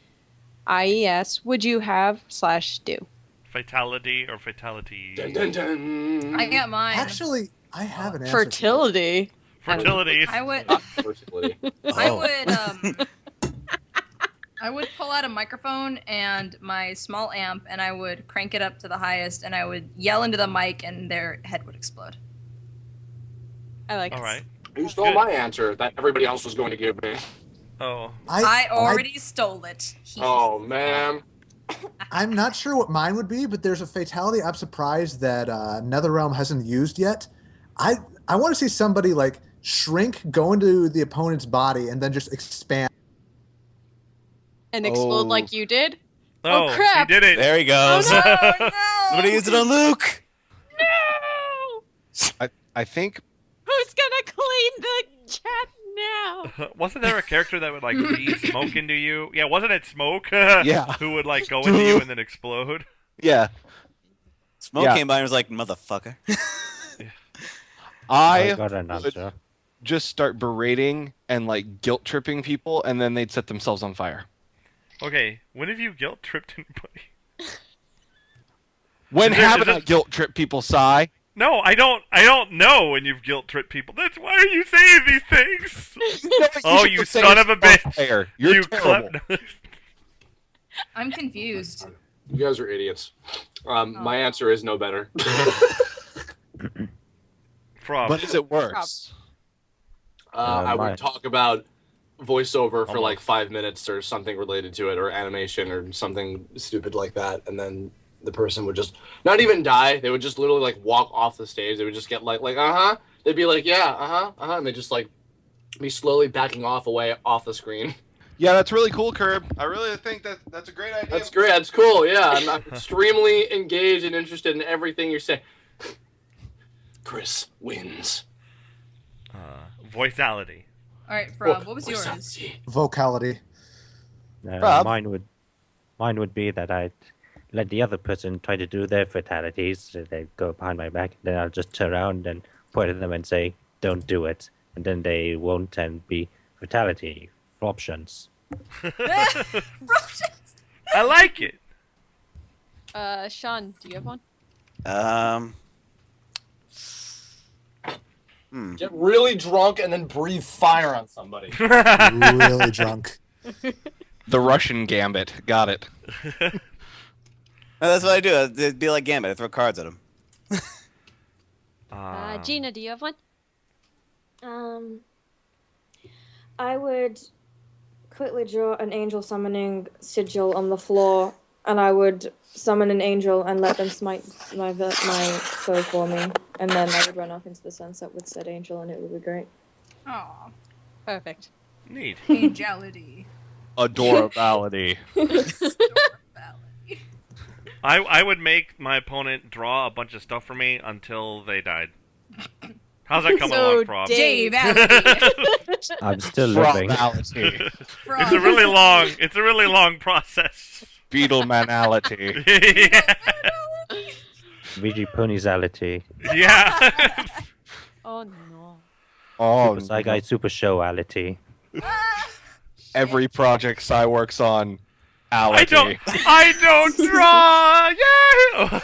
IES, would you have / do? Fatality or fatality? Dun, dun, dun. I got mine. Actually, I have an answer. Fertility. Fertility. I would. I would pull out a microphone and my small amp, and I would crank it up to the highest, and I would yell into the mic, and their head would explode. I like. All right. You stole my answer that everybody else was going to give me. Oh. I already stole it. Oh, man. I'm not sure what mine would be, but there's a fatality I'm surprised that NetherRealm hasn't used yet. I want to see somebody shrink, go into the opponent's body, and then just expand. And explode like you did? Oh, crap. He did it. There he goes. Oh, no, no. Somebody used it on Luke. No! I think. Who's gonna clean the chat now? Wasn't there a character that would breathe smoke into you? Yeah, wasn't it Smoke? Yeah. Who would go into you and then explode? Yeah. Smoke came by and was like, motherfucker. I got an answer. Just start berating and guilt tripping people, and then they'd set themselves on fire. Okay, when have you guilt tripped anybody? When haven't I guilt tripped people, Sai? No, I don't know when you've guilt tripped people. That's why are you saying these things? Oh, you son of a bitch! You're terrible. I'm confused. You guys are idiots. My answer is no better. But is it worse? I would talk about voiceover for 5 minutes or something related to it, or animation or something stupid like that, and then the person would just not even die. They would just literally walk off the stage. They would just get they'd be like, yeah, and they just be slowly backing away off the screen. Yeah, that's really cool, Curb. I really think that's a great idea. That's great. That's cool. Yeah, I'm extremely engaged and interested in everything you're saying. Chris wins. Voicality. All right, Rob, what was yours? Vocality. Mine would be that I'd let the other person try to do their fatalities. So they go behind my back, then I'll just turn around and point at them and say, "Don't do it," and then they won't and be fatality options. Options. I like it. Sean, do you have one? Get really drunk and then breathe fire on somebody. Really drunk. The Russian Gambit. Got it. No, that's what I do. It'd be like Gambit. I throw cards at him. Gina, do you have one? I would quickly draw an angel summoning sigil on the floor, and I would summon an angel and let them smite my foe for me, and then I would run off into the sunset with said angel, and it would be great. Aw. Perfect. Neat. Angelity. Adorability. I would make my opponent draw a bunch of stuff for me until they died. How's that coming along, Prob? Dave I'm still living. It's a really long process. Beetlemanality. Yeah. VG Ponysality. Yeah. Oh no. Oh, Super Saigai Super Showality. every project Cy works on. I don't draw. Yeah.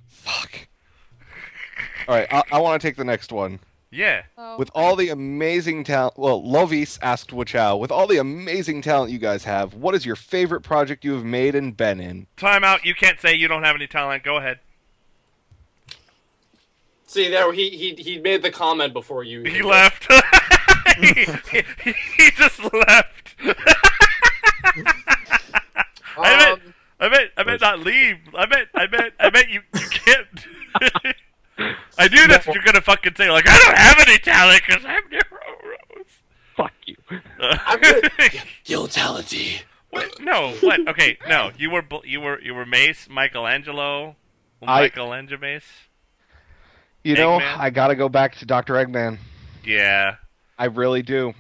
Fuck. All right, I want to take the next one. Yeah. With all the amazing talent, well, Lovis asked Whachow, with all the amazing talent you guys have, what is your favorite project you have made and been in? Time out. You can't say you don't have any talent. Go ahead. See, there he made the comment before you. He left. he just left. I meant not leave. I meant you can't. I knew that's what you're gonna fucking say. Like, I don't have any talent because I'm Rose. Fuck you. Guiltality. What? No. What? Okay. No. You were Mace, Michelangelo, Mace. You know, Eggman? I gotta go back to Dr. Eggman. Yeah. I really do.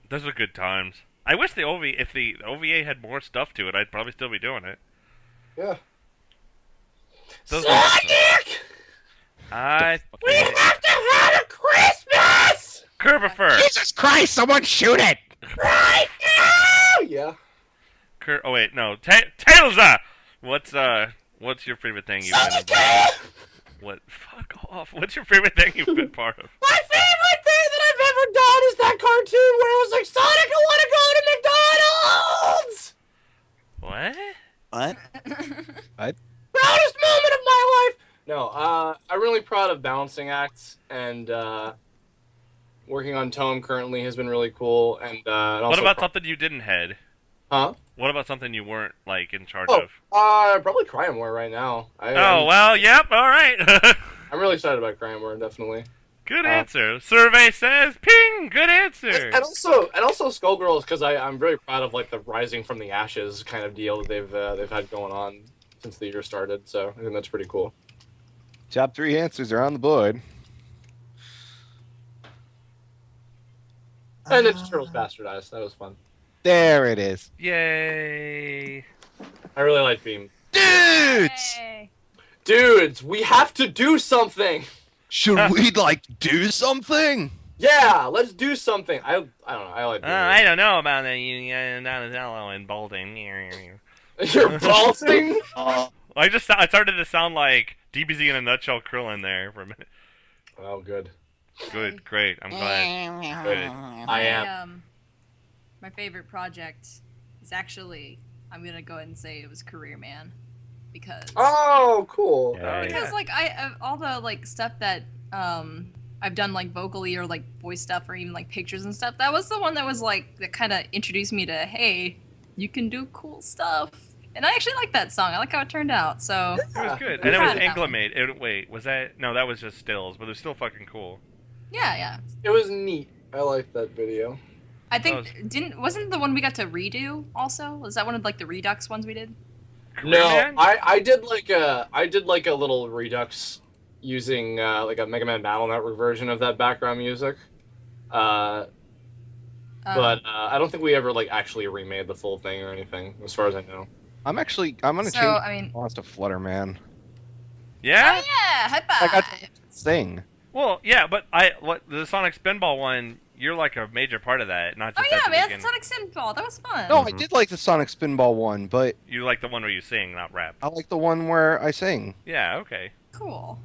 Those were good times. I wish if the OVA had more stuff to it, I'd probably still be doing it. Yeah. Sonic! We have to have a Christmas! Curbifer! Jesus Christ, someone shoot it! Right now! Yeah. Oh wait, no. Tailza! What's your favorite thing you've been involved with? What? Fuck off. What's your favorite thing you've been part of? My favorite thing that I've ever done is that cartoon where it was like, Sonic, I want to go to McDonald's! What? What? Proudest moment of my life! No, I'm really proud of balancing acts, and working on Tome currently has been really cool. And also what about something you didn't head? Huh? What about something you weren't like in charge Oh, of? probably Crime War right now. Well, yep, all right. I'm really excited about Crime War, definitely. Good answer. Survey says ping. Good answer. And also Skullgirls, because I'm very proud of like the rising from the ashes kind of deal that they've had going on since the year started. So I think that's pretty cool. Top 3 answers are on the board. And Ninja Turtles Bastardized. That was fun. There it is. Yay. I really like Beam. Dudes! Dudes, we have to do something! Should we, do something? Yeah, let's do something. I don't know. I like Beam. I don't know about that. Donatello and Bolton. You're bolting? I started to sound like DBZ in a nutshell Krillin there for a minute. Oh, good. Good, great. I'm glad. Good. I am. My favorite project is actually, I'm gonna go ahead and say it was Career Man, because oh, cool. because like all the like stuff that I've done like vocally or like voice stuff or even like pictures and stuff. That was the one that was like that kind of introduced me to, hey, you can do cool stuff. And I actually like that song. I like how it turned out. So it was good, and it was Anglimate. Wait, was that? No, that was just stills, but it was still fucking cool. Yeah. It was neat. I liked that video. I think wasn't the one we got to redo also? Was that one of like the Redux ones we did? No, I did like a little Redux using like a Mega Man Battle Network version of that background music. But I don't think we ever like actually remade the full thing or anything, as far as I know. I'm gonna change Lost to Flutter Man. Yeah? Oh yeah, high five. I got to sing. Well, yeah, but the Sonic Spinball one, you're like a major part of that, not just Oh yeah, man, Sonic Spinball, that was fun. No, I did like the Sonic Spinball one, but you like the one where you sing, not rap. I like the one where I sing. Yeah, okay. Cool.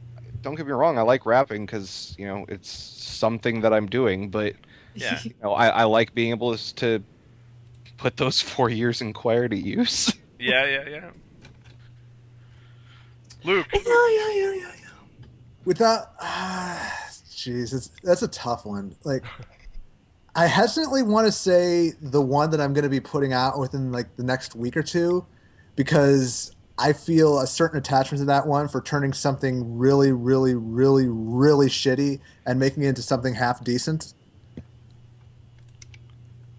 don't get me wrong, I like rapping because it's something that I'm doing, but Yeah. I like being able to put those 4 years in choir to use. Yeah. Luke. Yeah. Without, jeez, that's a tough one. Like, I hesitantly want to say the one that I'm going to be putting out within like the next week or two, because I feel a certain attachment to that one for turning something really, really, really, really shitty and making it into something half decent.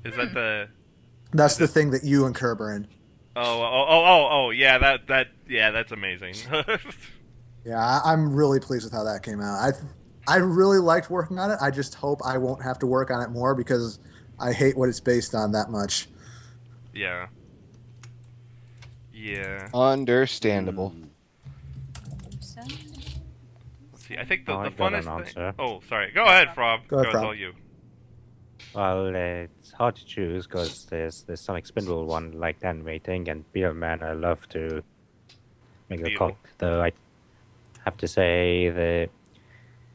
Is that the? That's the thing that you and Curb are in. Oh, yeah, that's amazing. Yeah, I'm really pleased with how that came out. I really liked working on it. I just hope I won't have to work on it more because I hate what it's based on that much. Yeah. Understandable. Let's see. I think the I got an funnest thing. answer. Oh, sorry. Go ahead, Frob. Go ahead, It's Frob. all you. Well, it's hard to choose because there's Sonic Spinball one like the anime thing, and Beetleman I love to make a Beetle. call. Though I have to say the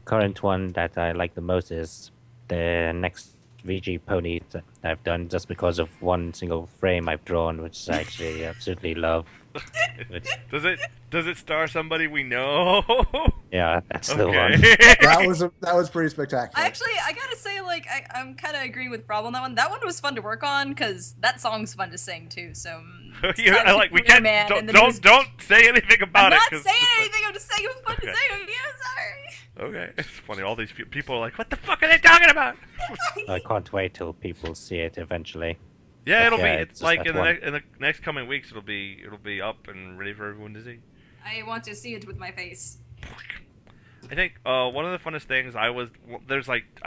current one that I like the most is the next VG pony that I've done, just because of one single frame I've drawn, which I actually absolutely love. Does it star somebody we know? Yeah, that's the one. That was pretty spectacular. Actually, I gotta say, like, I'm kind of agreeing with Rob on that one. That one was fun to work on because that song's fun to sing too. So I like we can't Man, don't say anything about I'm it. not saying anything. I'm just saying it was fun to sing. Yeah, sorry. Okay, it's funny. All these people are like, "What the fuck are they talking about?" I can't wait till people see it eventually. Yeah, it'll be. it's It's just like that in the next coming weeks, it'll be up and ready for everyone to see. I want to see it with my face. I think one of the funnest things I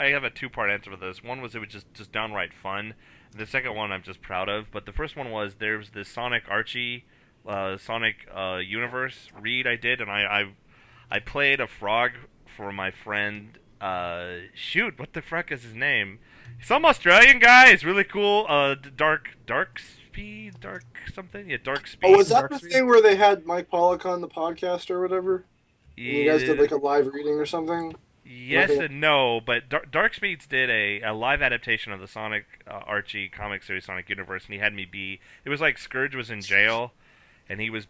have a two-part answer for this. One was it was just downright fun. The second one I'm just proud of. But the first one was there's this Sonic Archie, Sonic Universe read I did, and I played a frog for my friend. Shoot, what the fuck is his name? Some Australian guy. He's really cool. Dark Speed. Oh, was that the thing where they had Mike Pollock on the podcast or whatever? And you guys did like a live reading or something? Yes and no, but Dark Speeds did a live adaptation of the Sonic Archie comic series Sonic Universe, and he had me be. It was like Scourge was in jail, and he was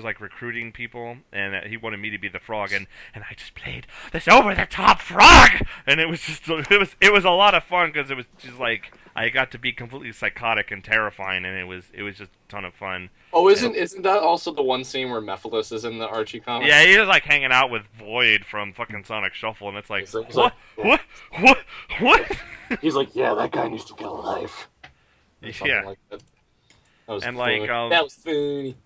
like recruiting people, and he wanted me to be the frog, and I just played this over the top frog, and it was a lot of fun because it was just like I got to be completely psychotic and terrifying, and it was just a ton of fun. Oh, isn't that also the one scene where Mephiles is in the Archie comic? Yeah, he was like hanging out with Void from fucking Sonic Shuffle, and it's like, what? He's like, yeah, that guy needs to get a life. Yeah. Like that. That was And funny. That was funny.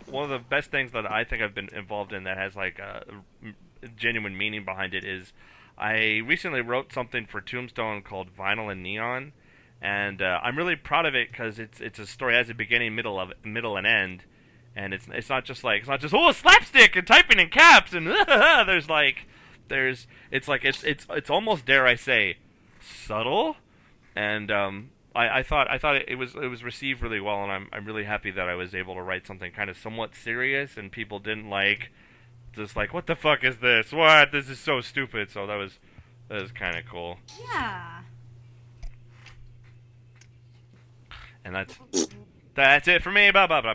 One of the best things that I think I've been involved in that has like a genuine meaning behind it is I recently wrote something for Tombstone called Vinyl and Neon, and I'm really proud of it because it's a story that has a beginning, middle, and end, and it's not just slapstick and typing in caps and it's almost, dare I say, subtle, and I thought it was received really well, and I'm really happy that I was able to write something kind of somewhat serious and people didn't just like, what the fuck is this? What? This is so stupid. So that was kind of cool. Yeah. And that's it for me. Blah blah blah.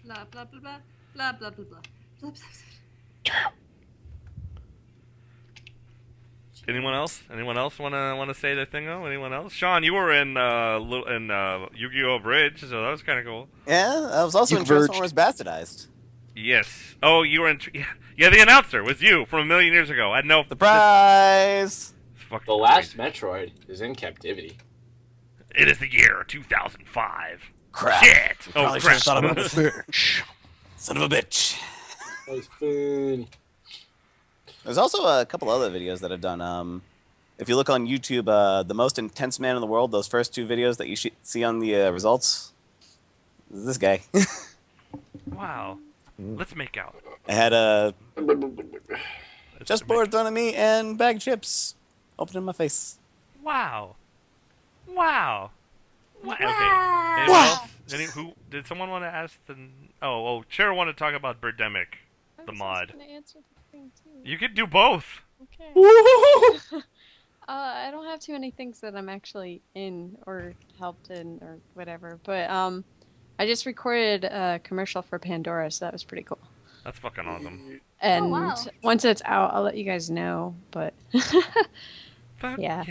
Blah blah blah blah blah blah blah blah blah blah. Anyone else wanna say their thing though? Anyone else? Sean, you were in Yu-Gi-Oh! Bridge, so that was kind of cool. Yeah, I was also in Transformers Bastardized. Yes. Oh, you were in. Yeah, the announcer was you from a million years ago. I know. Surprise! The last Metroid is in captivity. It is the year 2005. Crap. Shit. Oh, crap. Son of a bitch. Son of a bitch. That was fun. There's also a couple other videos that I've done. If you look on YouTube, the most intense man in the world, those first two videos that you see on the results, this is this guy. Wow. Let's make out. I had just boards on me and bag chips open in my face. Wow. Okay. Anyone else? Who did someone want to ask? Cheru wanted to talk about Birdemic. the mod. Gonna answer the thing too. You could do both. Okay. I don't have too many things that I'm actually in or helped in or whatever, but I just recorded a commercial for Pandora, so that was pretty cool. That's fucking awesome. And wow. once it's out, I'll let you guys know. But Fuck yeah.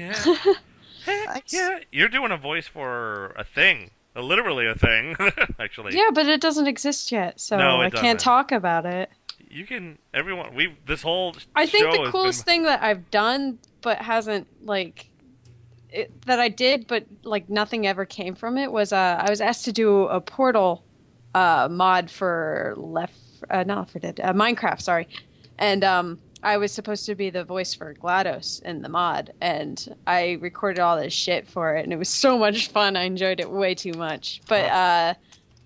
Heck yeah. You're doing a voice for a thing. Literally a thing, actually. Yeah, but it doesn't exist yet, so No, it I doesn't. can't talk about it. You can. Everyone. This whole. I think show the has coolest thing that I've done, but hasn't that I did, but like nothing ever came from it, was I was asked to do a Portal mod for not Left 4 Dead, Minecraft, sorry, and I was supposed to be the voice for GLaDOS in the mod, and I recorded all this shit for it, and it was so much fun. I enjoyed it way too much, but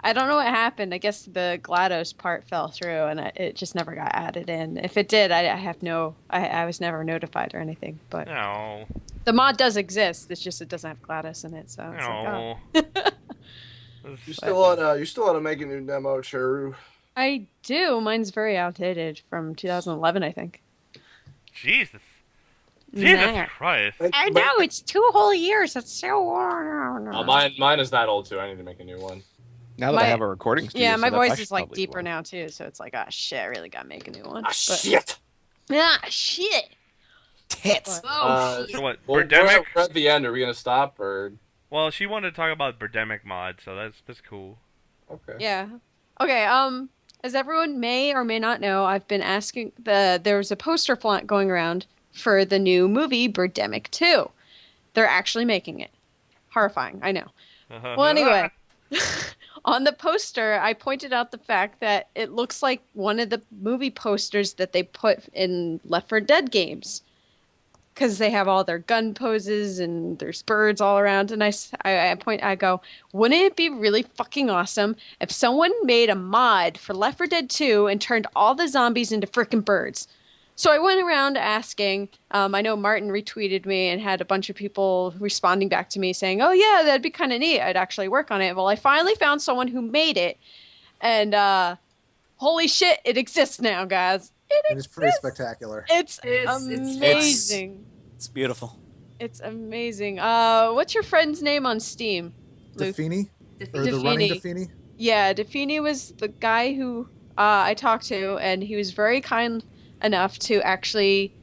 I don't know what happened. I guess the GLaDOS part fell through, and it just never got added in. If it did, I was never notified or anything. But No. the mod does exist. It's just it doesn't have GLaDOS in it, so it's No. You still want to make a new demo, Cheru? I do. Mine's very outdated, from 2011, I think. Jesus. Nah. Jesus Christ. I know, it's 2 whole years. That's so Mine is that old too. I need to make a new one. Now that I have a recording studio, Yeah, my set up, voice I should is like probably deeper do one. now too, so it's like, ah, shit, I really gotta make a new one. Shit. Ah, shit. Tits. So what? Well, Birdemic? we're at the end. Are we gonna stop or? Well, she wanted to talk about Birdemic mod, so that's cool. Okay. Yeah. Okay. As everyone may or may not know, I've been asking there was a poster flaunt going around for the new movie Birdemic 2. They're actually making it. Horrifying, I know. Well, anyway, on the poster, I pointed out the fact that it looks like one of the movie posters that they put in Left 4 Dead games. Because they have all their gun poses and there's birds all around. And I go, wouldn't it be really fucking awesome if someone made a mod for Left 4 Dead 2 and turned all the zombies into frickin' birds? So I went around asking. I know Martin retweeted me and had a bunch of people responding back to me saying, oh yeah, that'd be kind of neat. I'd actually work on it. Well, I finally found someone who made it. And holy shit, it exists now, guys. It is pretty spectacular. It's amazing. It's beautiful. It's amazing. What's your friend's name on Steam? Luke? Defini? Or the running Defini? Yeah, Defini was the guy who I talked to, and he was very kind enough to actually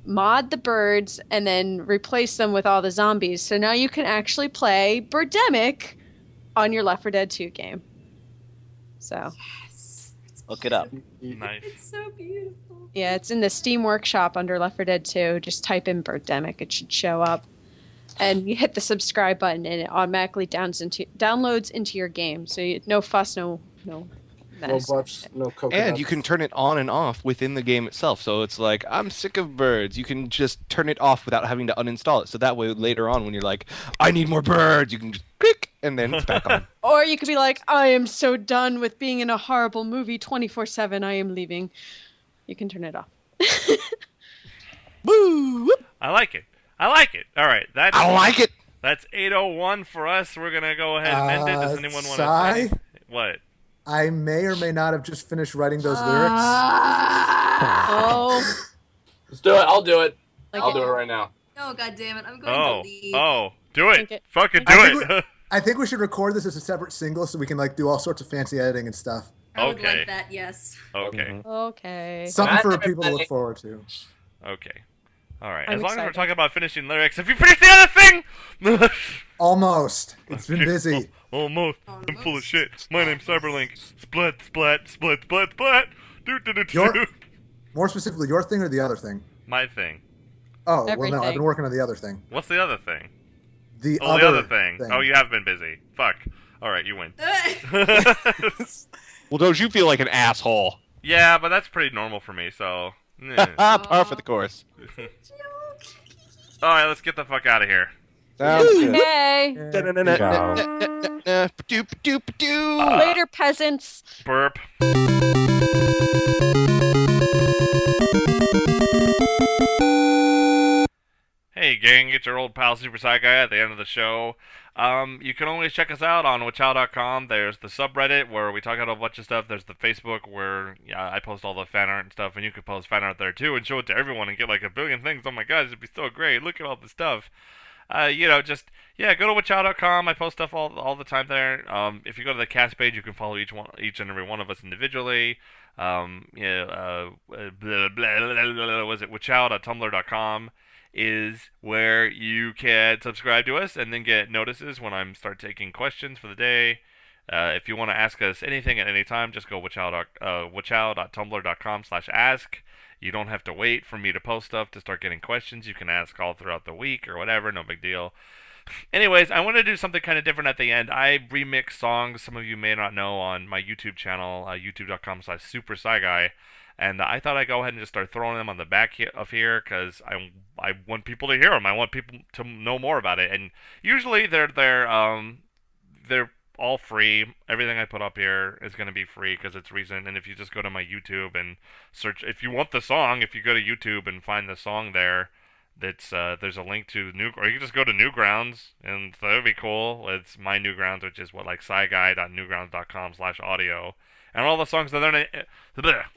mod the birds and then replace them with all the zombies. So now you can actually play Birdemic on your Left 4 Dead 2 game. So. Look it up. Nice. It's so beautiful. Yeah, it's in the Steam Workshop under Left 4 Dead 2. Just type in Birdemic. It should show up. And you hit the subscribe button, and it automatically downloads into your game. So no fuss, no mess. No butts, no coconuts. And you can turn it on and off within the game itself. So it's like, I'm sick of birds. You can just turn it off without having to uninstall it. So that way, later on, when you're like, I need more birds, you can just click, and then it's back on. Or you could be like, I am so done with being in a horrible movie 24/7. I am leaving. You can turn it off. Woo! I like it. All right. I don't like it. That's 8:01 for us. We're going to go ahead and end it. Does anyone want to Sai? say? What? I may or may not have just finished writing those lyrics. Oh. Let's do it. I'll do it. Like I'll do it right now. Oh, God damn it. I'm going to leave. Do it. Okay. Fucking do it. I think we should record this as a separate single so we can do all sorts of fancy editing and stuff. I would Okay. like that, yes. Okay. Okay. Something for people to look forward to. Okay. All right. I'm as long as we're excited. talking about finishing lyrics, have you finished the other thing? Almost. It's been busy. Almost. I'm full of shit. My name's Cyberlink. Splat, splat, splat, splat, splat. Your- More specifically, your thing or the other thing? My thing. Oh, well, no, Everything. I've been working on the other thing. What's the other thing? The the other thing. Oh, you have been busy. Fuck. All right, you win. Well, don't you feel like an asshole? Yeah, but that's pretty normal for me, so. Par for the course. All right, let's get the fuck out of here. Sounds good. Hey. Later, peasants. Burp. Hey gang, it's your old pal Super Sci Guy at the end of the show. You can always check us out on Whachow.com. There's the subreddit where we talk about a bunch of stuff. There's the Facebook where I post all the fan art and stuff, and you can post fan art there too and show it to everyone and get like a billion things. Oh my god, it'd be so great. Look at all the stuff. Go to Whachow.com. I post stuff all the time there. If you go to the cast page, you can follow each and every one of us individually. Whachow.tumblr.com is where you can subscribe to us and then get notices when I start taking questions for the day. If you want to ask us anything at any time, just go whachow.tumblr.com/ask. You don't have to wait for me to post stuff to start getting questions. You can ask all throughout the week or whatever, no big deal. Anyways, I want to do something kind of different at the end. I remix songs some of you may not know on my YouTube channel, youtube.com/supersciguy. And I thought I'd go ahead and just start throwing them on the back of here because I want people to hear them. I want people to know more about it. And usually they're all free. Everything I put up here is going to be free because it's recent. And if you just go to my YouTube and search, if you want the song, if you go to YouTube and find the song there, there's a link to or you can just go to Newgrounds, and that would be cool. It's my Newgrounds, which is sciguy.newgrounds.com/audio. And all the songs are there.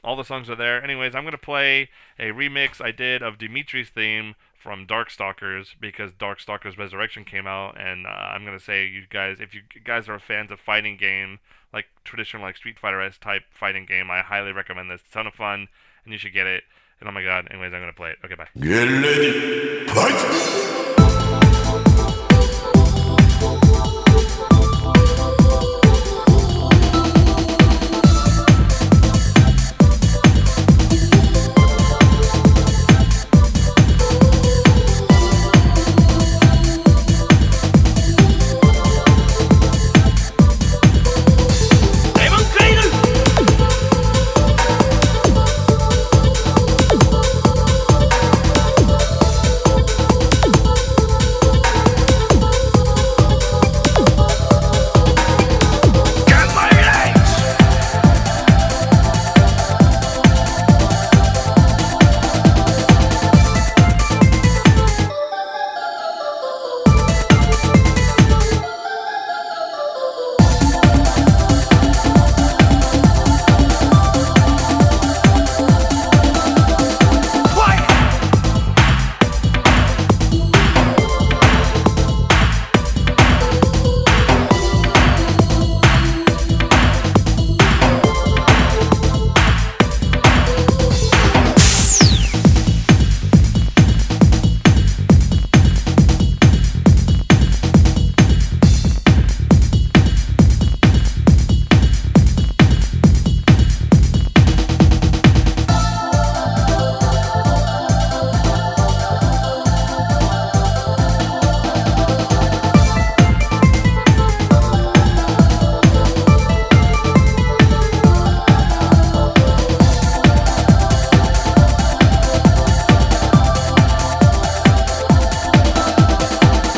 All the songs are there. Anyways, I'm going to play a remix I did of Dimitri's theme from Darkstalkers because Darkstalkers Resurrection came out. And I'm going to say, you guys, if you guys are fans of fighting game, like traditional like Street Fighter-esque type fighting game, I highly recommend this. It's a ton of fun, and you should get it. And oh my god, anyways, I'm going to play it. Okay, bye. Get ready, fight!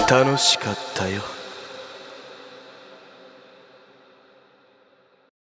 楽しかったよ。